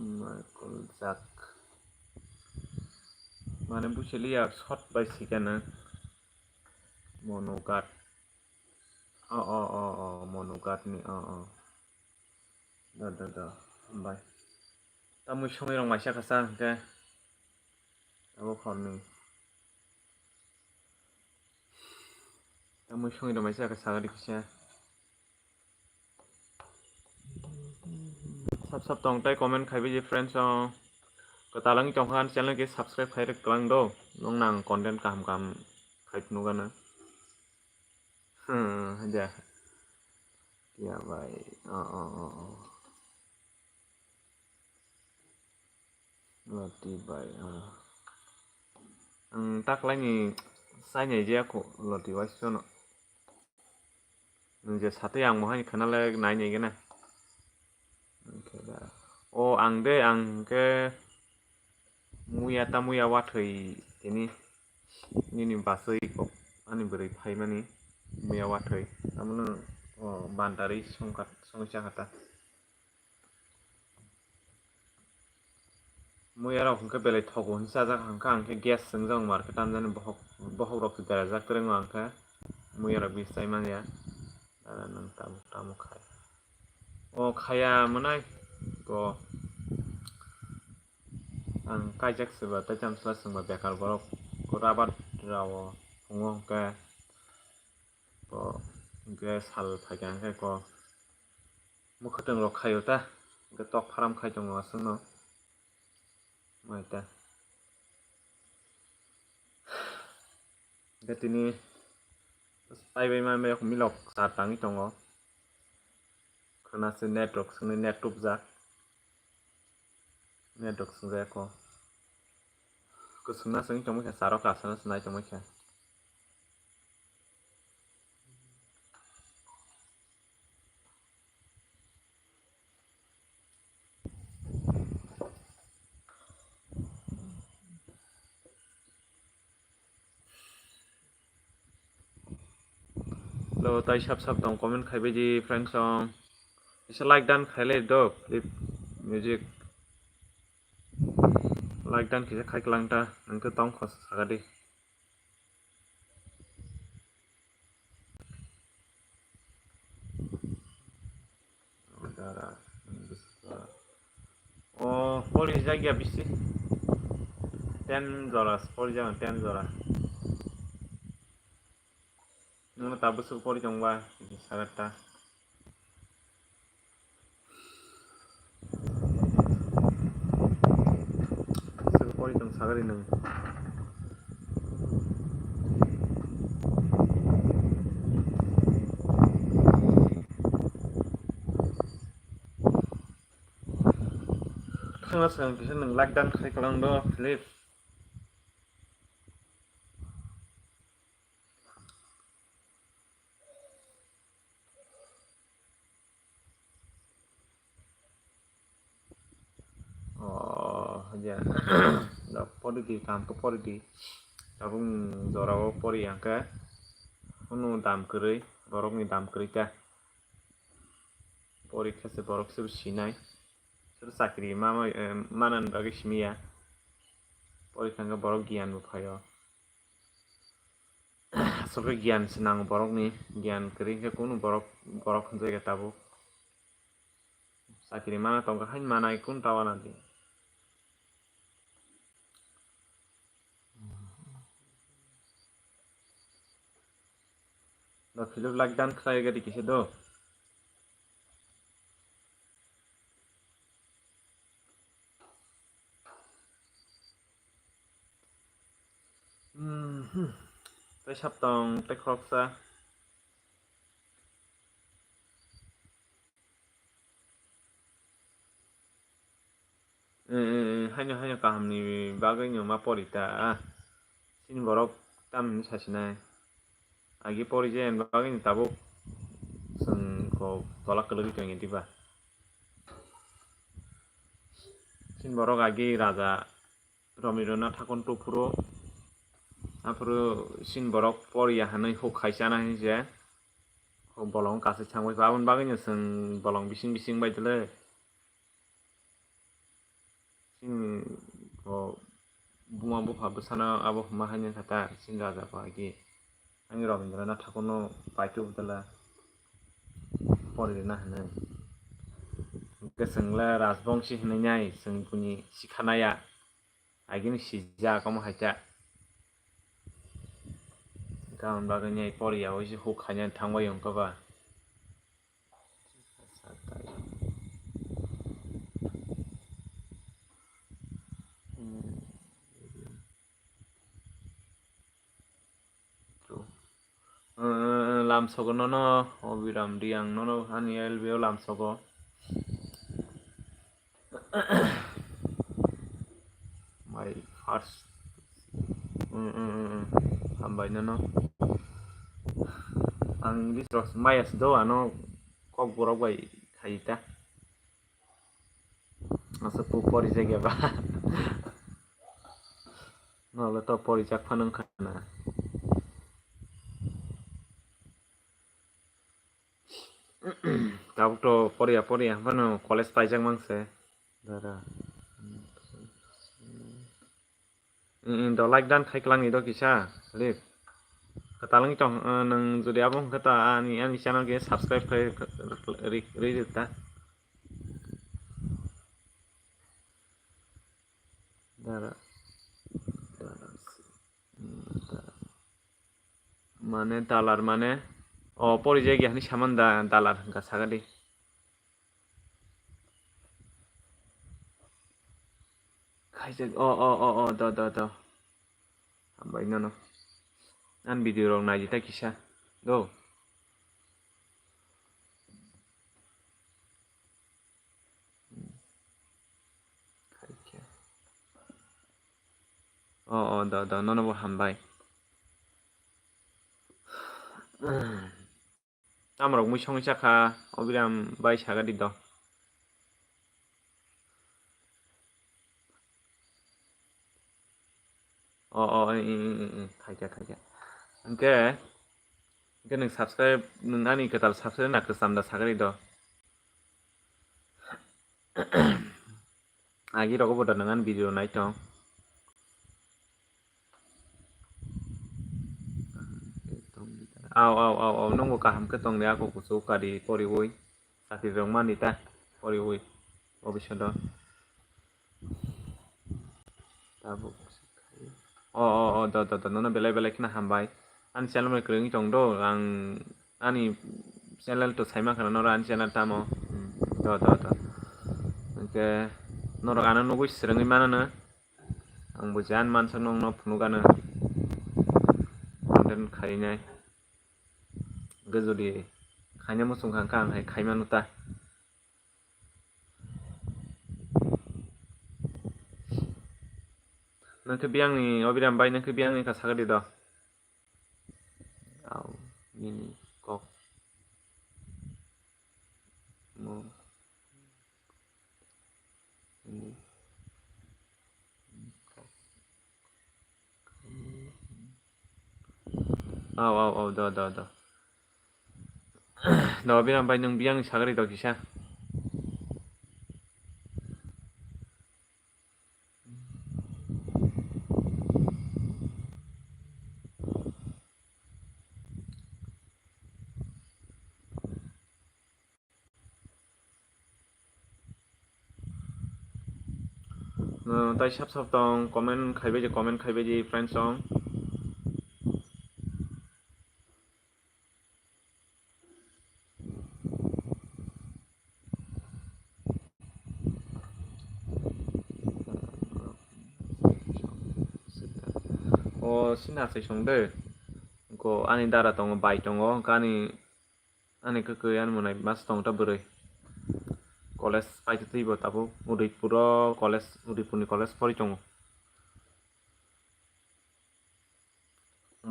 Michael Jack. Mana bucili ya shot by sikana. Monogat. Monogat ni Da. Bye. Tamu songi rong maisha kasa ke. Abo khorni. Tamu songi rong maisha kasa gari kisa. Sub tong tai comment khai bi friends so. Katalang chong khan channel ke subscribe khai rek kelang do. Nong nang content kam khai nu gana. Ja. Iya baik. Loti baik. Tak lagi saya aja aku loti wasono. Nunggu satu yang mau hanya kenal lagi nanya gini. Oke dah. Oh ang ke muya wathai ini basui kok ani beri pai mani muya wathai. Namun bandari songsa kata. Muya rok ke belai thogo hinsa jak angke gas sengjong market amjani bohok rok dara jak tereng angke muya rok bisai man ya. Nang tamu khai. Oh khaya manai ko ang kajak seba tajam sela sengba bekal borok ko rabat rawo fungo ke ko ge sal phagyang ke ko mukhateng rok khayo ta ge tok pharam khai jong asungno maita ge tini bai ma me milok sa tangi tongo khana se network sungni network jak network sungjaya ko kusungna sung tongmokha sarok asana sunai tongmokha lo tai sap tong comment khai beji friends song isa like dan khaile do clip music like dan kisa khai klang ta nangke tong khos sagadi oh poli jagya bisi 10 dollars poli jangan 10 dollars nuna tabusu poli jongba sagata poli jong sagari nung thangna sang kisa nung like dan khai kalang do clip ya da poli di kam ko poli di tabung jorao poli angka unu dam kerei borok ni dam kerei ta poli khase borok sub sinai sur sakri manan bagi shmiya poli khanga borok gian bu phayo sobe gian sinang borok ni gian kerei ke kunu borok khunjai ga tabu sakri mana tongka hain manai kun tawana di da philip like dan khai ga dikise do tai sap tong tai kroksa hanya kaham ni bagai nyo ma pori ta sin borok tam ni sasinai agi pori jen bagai ni tabuk sung ko tolak kelagi tong diba sin borok agi raja romirona thakon tupuro apuro sin borok pori hanai ho khaisana hinje ho bolong kase changbai babon bagai ni sung bolong bising baidele ko bunga bufa besana abo mahanya kata sin raja pagi ani Rabindranath Thakur no paitu butala pori na hane kesengla rajbongshi hne nyai seng puni sikhanaya agini sija kom haja gaun baga nyai pori ya oisi hu khanya thangbai yongkaba lamsogo no obiram diang no ani elbio lamsogo my first hambai no ang distros mayas do ano kok borok bai khaita asa pu pori jage ba no le to pori jak phanang khana tabuk to poria bano college paijak mangse dara do like dan khaiklangi do kisa lip katalang tong nang jodi abong kata ani channel ke subscribe khai ri ta dara mane dalar mane o pori jagi hani saman dalar ga sagadi khaijak o do ambai no an video rong naji ta kisa do do no bo hambai amrok mui song chakha obiram bai sagadi do khaika angke nang subscribe nang ani ketal subscribe na kesam da sagari do agi rogo boda nangan video nai tong aw nongbo kaham ke tong de ako kusu kadi pori woi sakri rong mani ta pori woi obisodo tabu do nono belai kena hambai an channel me kring tong do ang ani channel to saima kana nora an channel tamo do angke nora ana nogoi srengi manana ang bujan mansa nong no phunugana content khainai gejodi khaina musung kang hai khaimanuta nangke biangni obiram bai nangke biangni ka sagadi do aw mini kok mo aw do do biram bai nang biang sagari do kisa tai sap tong comment khaibe ji friends song sina sai song de ko ani dara tong bai tong ani ke an monai mas tong ta bere college paite tibo tabu Udipuro college Udipurni college pori tong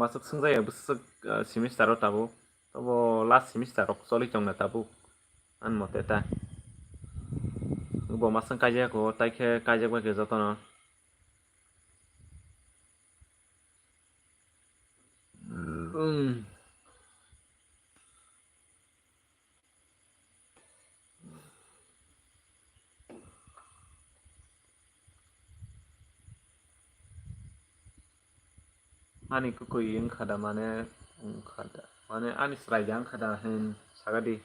masuk sungjaya busuk semester o tabu tobo last semester ok soli tong na tabu an mote ta bo masang kaja ko taike kaja ba ke jotono ani kukui yang kada mane ani serai yang kada hen sagadi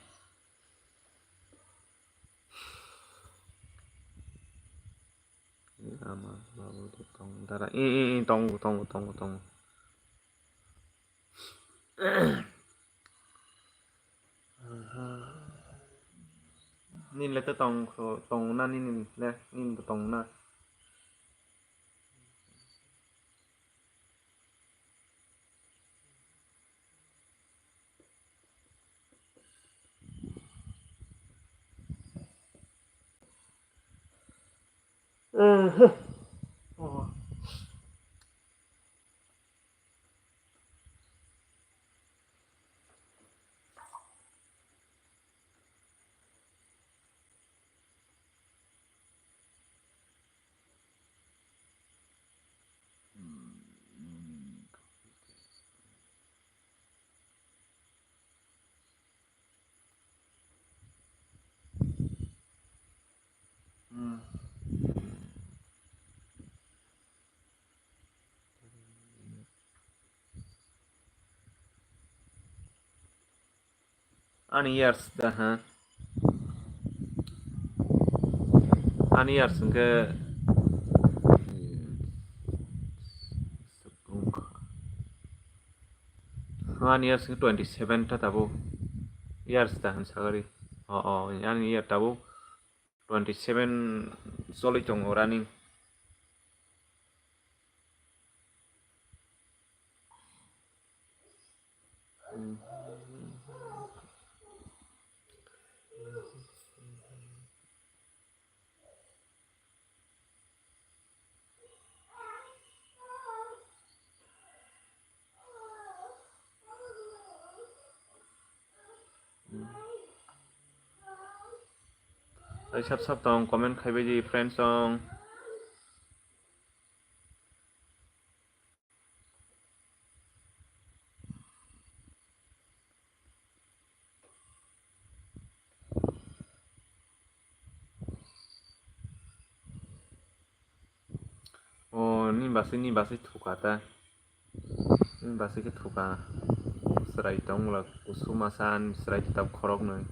ama babu tong dara tong nin le tong na nin le nin tong na Oh. Ani years dah ha. Ani years ke Ani years ke 27 ta tabo years dah sagari. Ani year tabo 27 soli chong running. Sab tong comment khai ji friends song. Ni basi thuka ta. Ni basi ke thuka. Serai tong la kusumasan serai kitab khorok noi.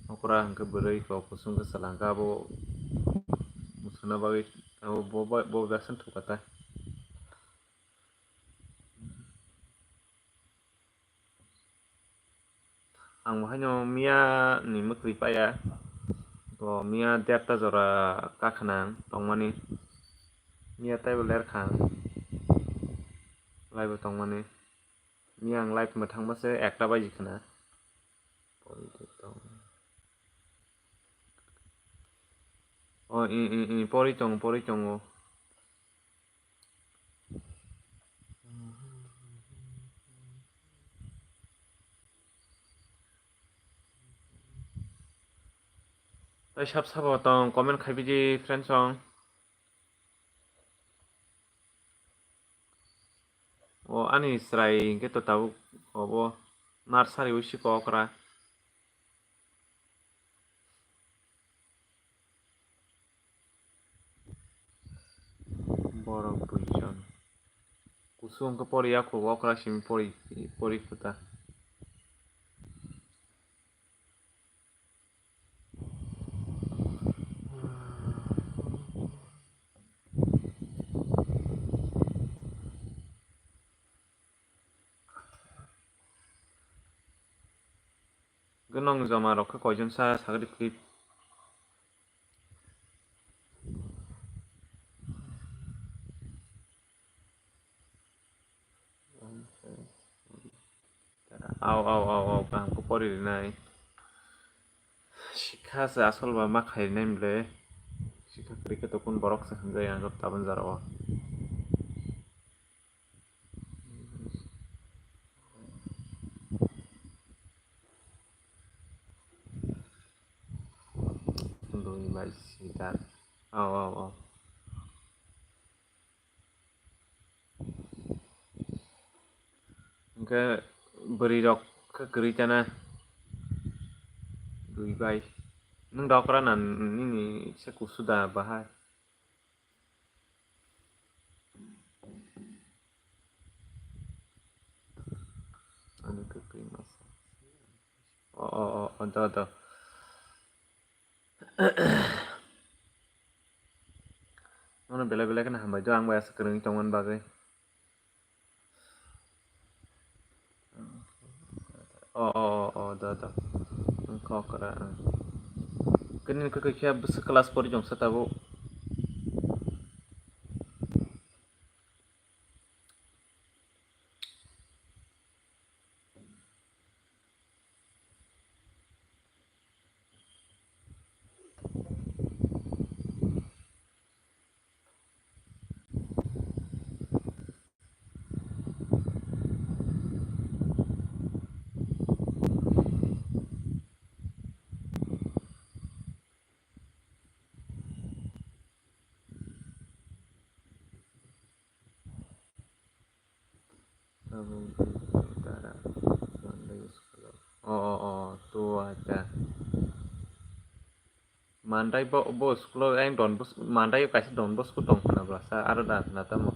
Okra hangke berai ko kusum ke selangka bo musuna bagi bo version thuka ta. Ang mahanyo mia ni mukri pa ya. To mia derta jora kakhanang tongmani. Mia tai ler khang. Lai bo tongmani. Mia ang live ma thangba se ekta baji khana. Pori chong o. Tai sab tong comment khai ji friends song. Ani serai ke to tabu obo nursery usi ko okra. Borok duijon. Kusum ke pori aku okra sim pori kuta. Genong jama rok ke koijon sa sagri kit. Aw bang ko pori nai. Shikha se asol ba ma khai nai mle. Shikha kri ke to kun borok se hanjai ang taban jaro. Doi bai sitar. Aw. Ke beri rok ke kri chana. Doi bai. Nung dokra nan ini se kusuda bahai. Anu ke kri masa. Ada. Mana bela kan hambai do ang bayas kereng tongan bagai. Da. Kau kera. Kenin ke kia sekelas pori jong setabu. utara mandai sekolah tuh aja mandai bo sekolah yang don bos mandai kasih don bos ku dong kena berasa ada dah nata mau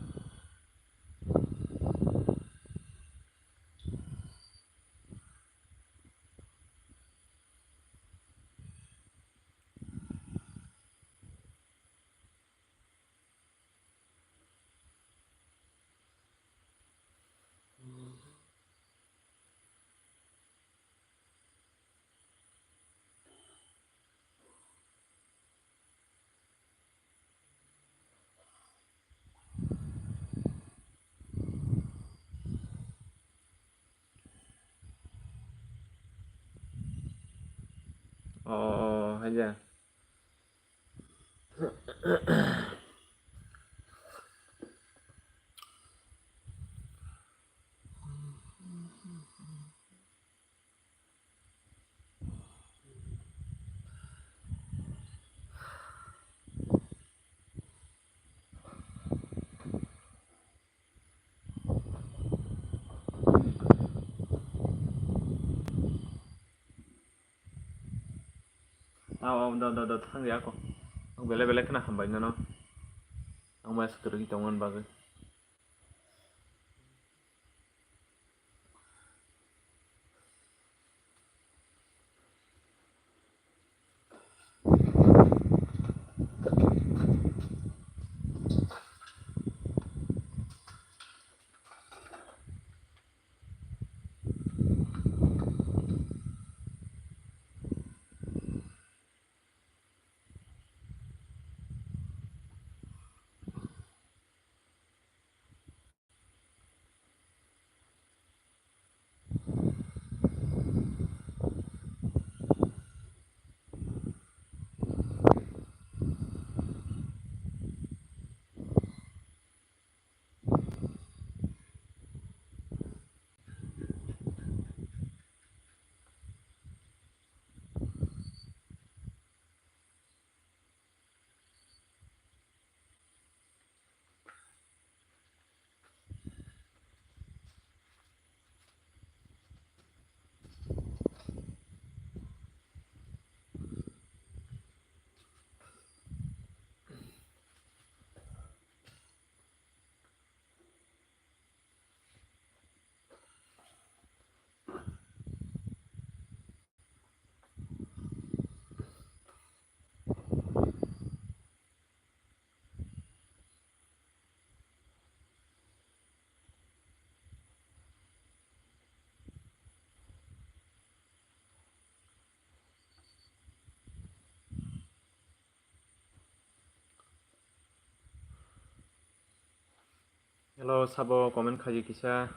aja udah tang ya aku bele kena hambai nano aku masih kerja tongan bagai Hello sabo komen kaji kisah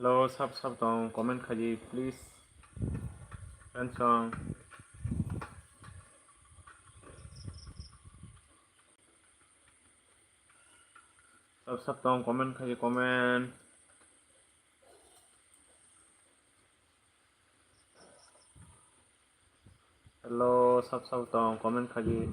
Hello, sub dong comment khaji please. Friends song. Sub dong comment khaji comment. Hello, sub dong comment khaji.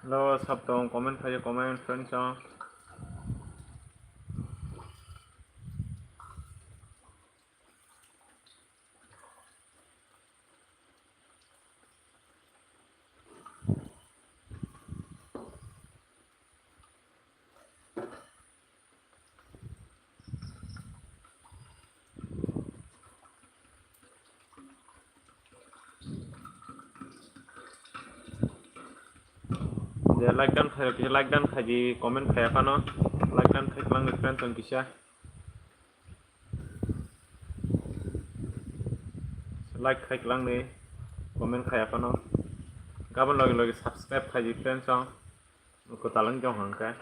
Hello, sub dong comment khaji comment friends song. Like dan khaji comment khaya kano like dan khai lang friends song kisha like khai lang ni comment khaya kano gabon logi subscribe khaji friends song ko talang jong hangka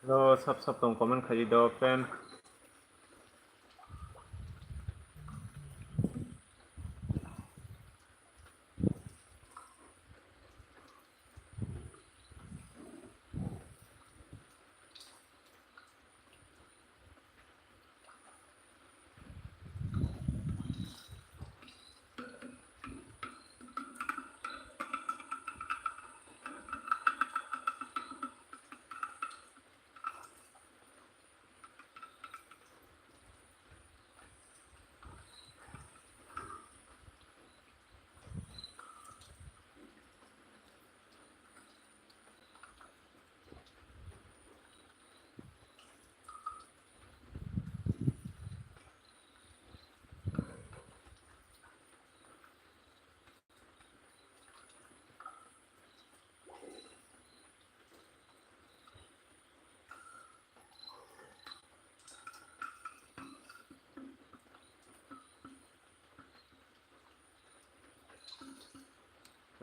Lo sab tong comment khaji do friend.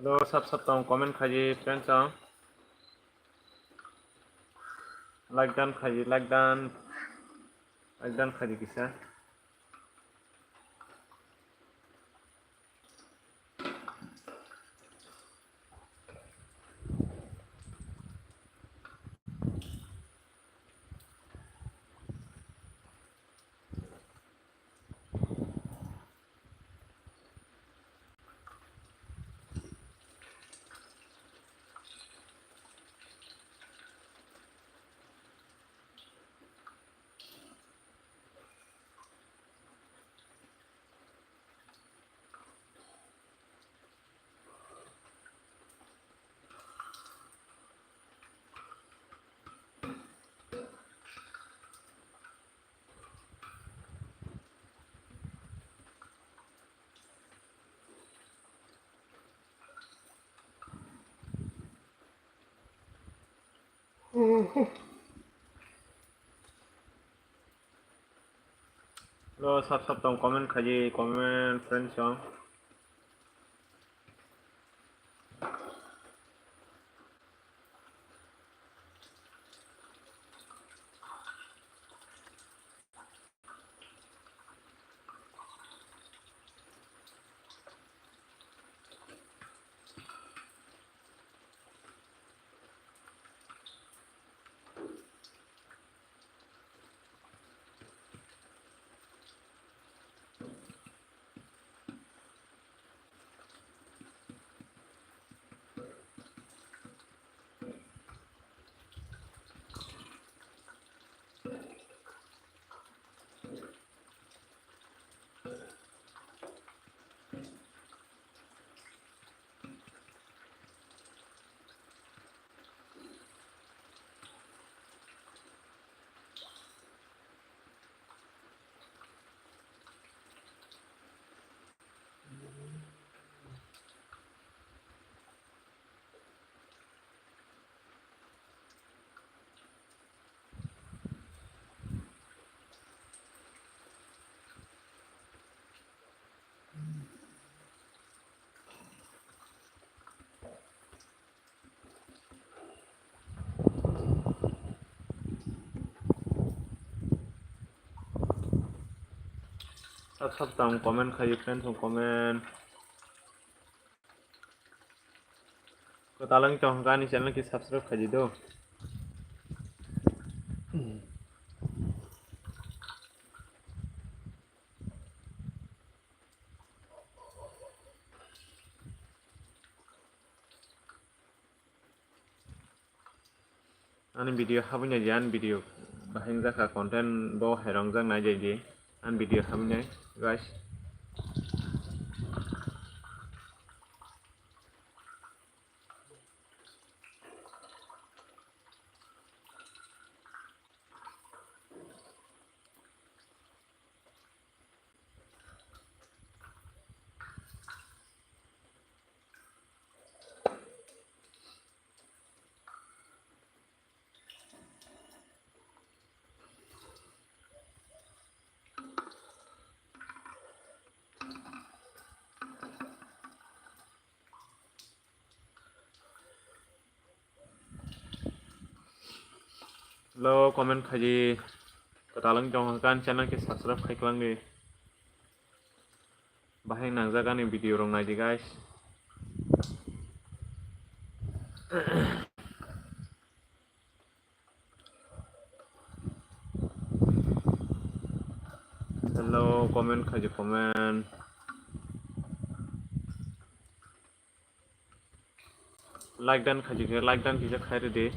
Lo sab tong comment khaji friend chang. Like dan khaji kisa. Lo sab tong comment khaji comment friend chang. Sab tong comment khaji friend tong comment. Ko talang chong kani channel ki subscribe khaji do. Ani video habunya jan video bahing jaka content bo herong jang nai jai di an video habunya guys. Lo comment khaji katalang jong kan channel ke subscribe khaiklang ni. Baheng nangjaga ni video rong naidi guys. Hello comment khaji comment. Like dan khaji ke like dan kija khaire de.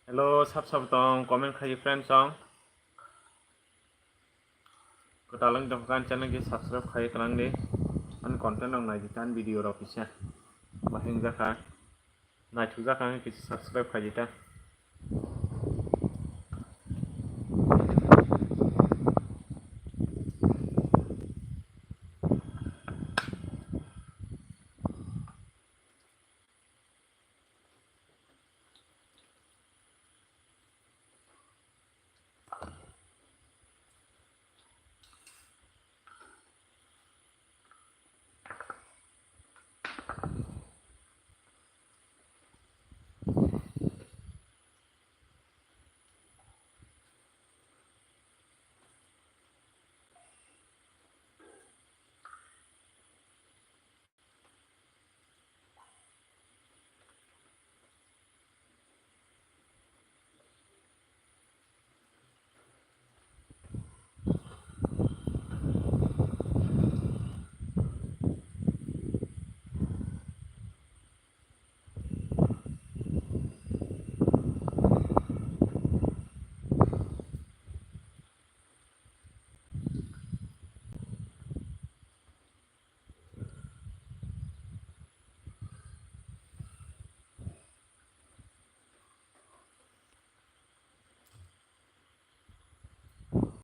Hello sab tong comment khaji friend song. Katalang jong kan channel ke subscribe khaiklang ni. An content rong naidi tan video ro pisa. Baheng jaka. Nai thu jaka ke subscribe khaji ta.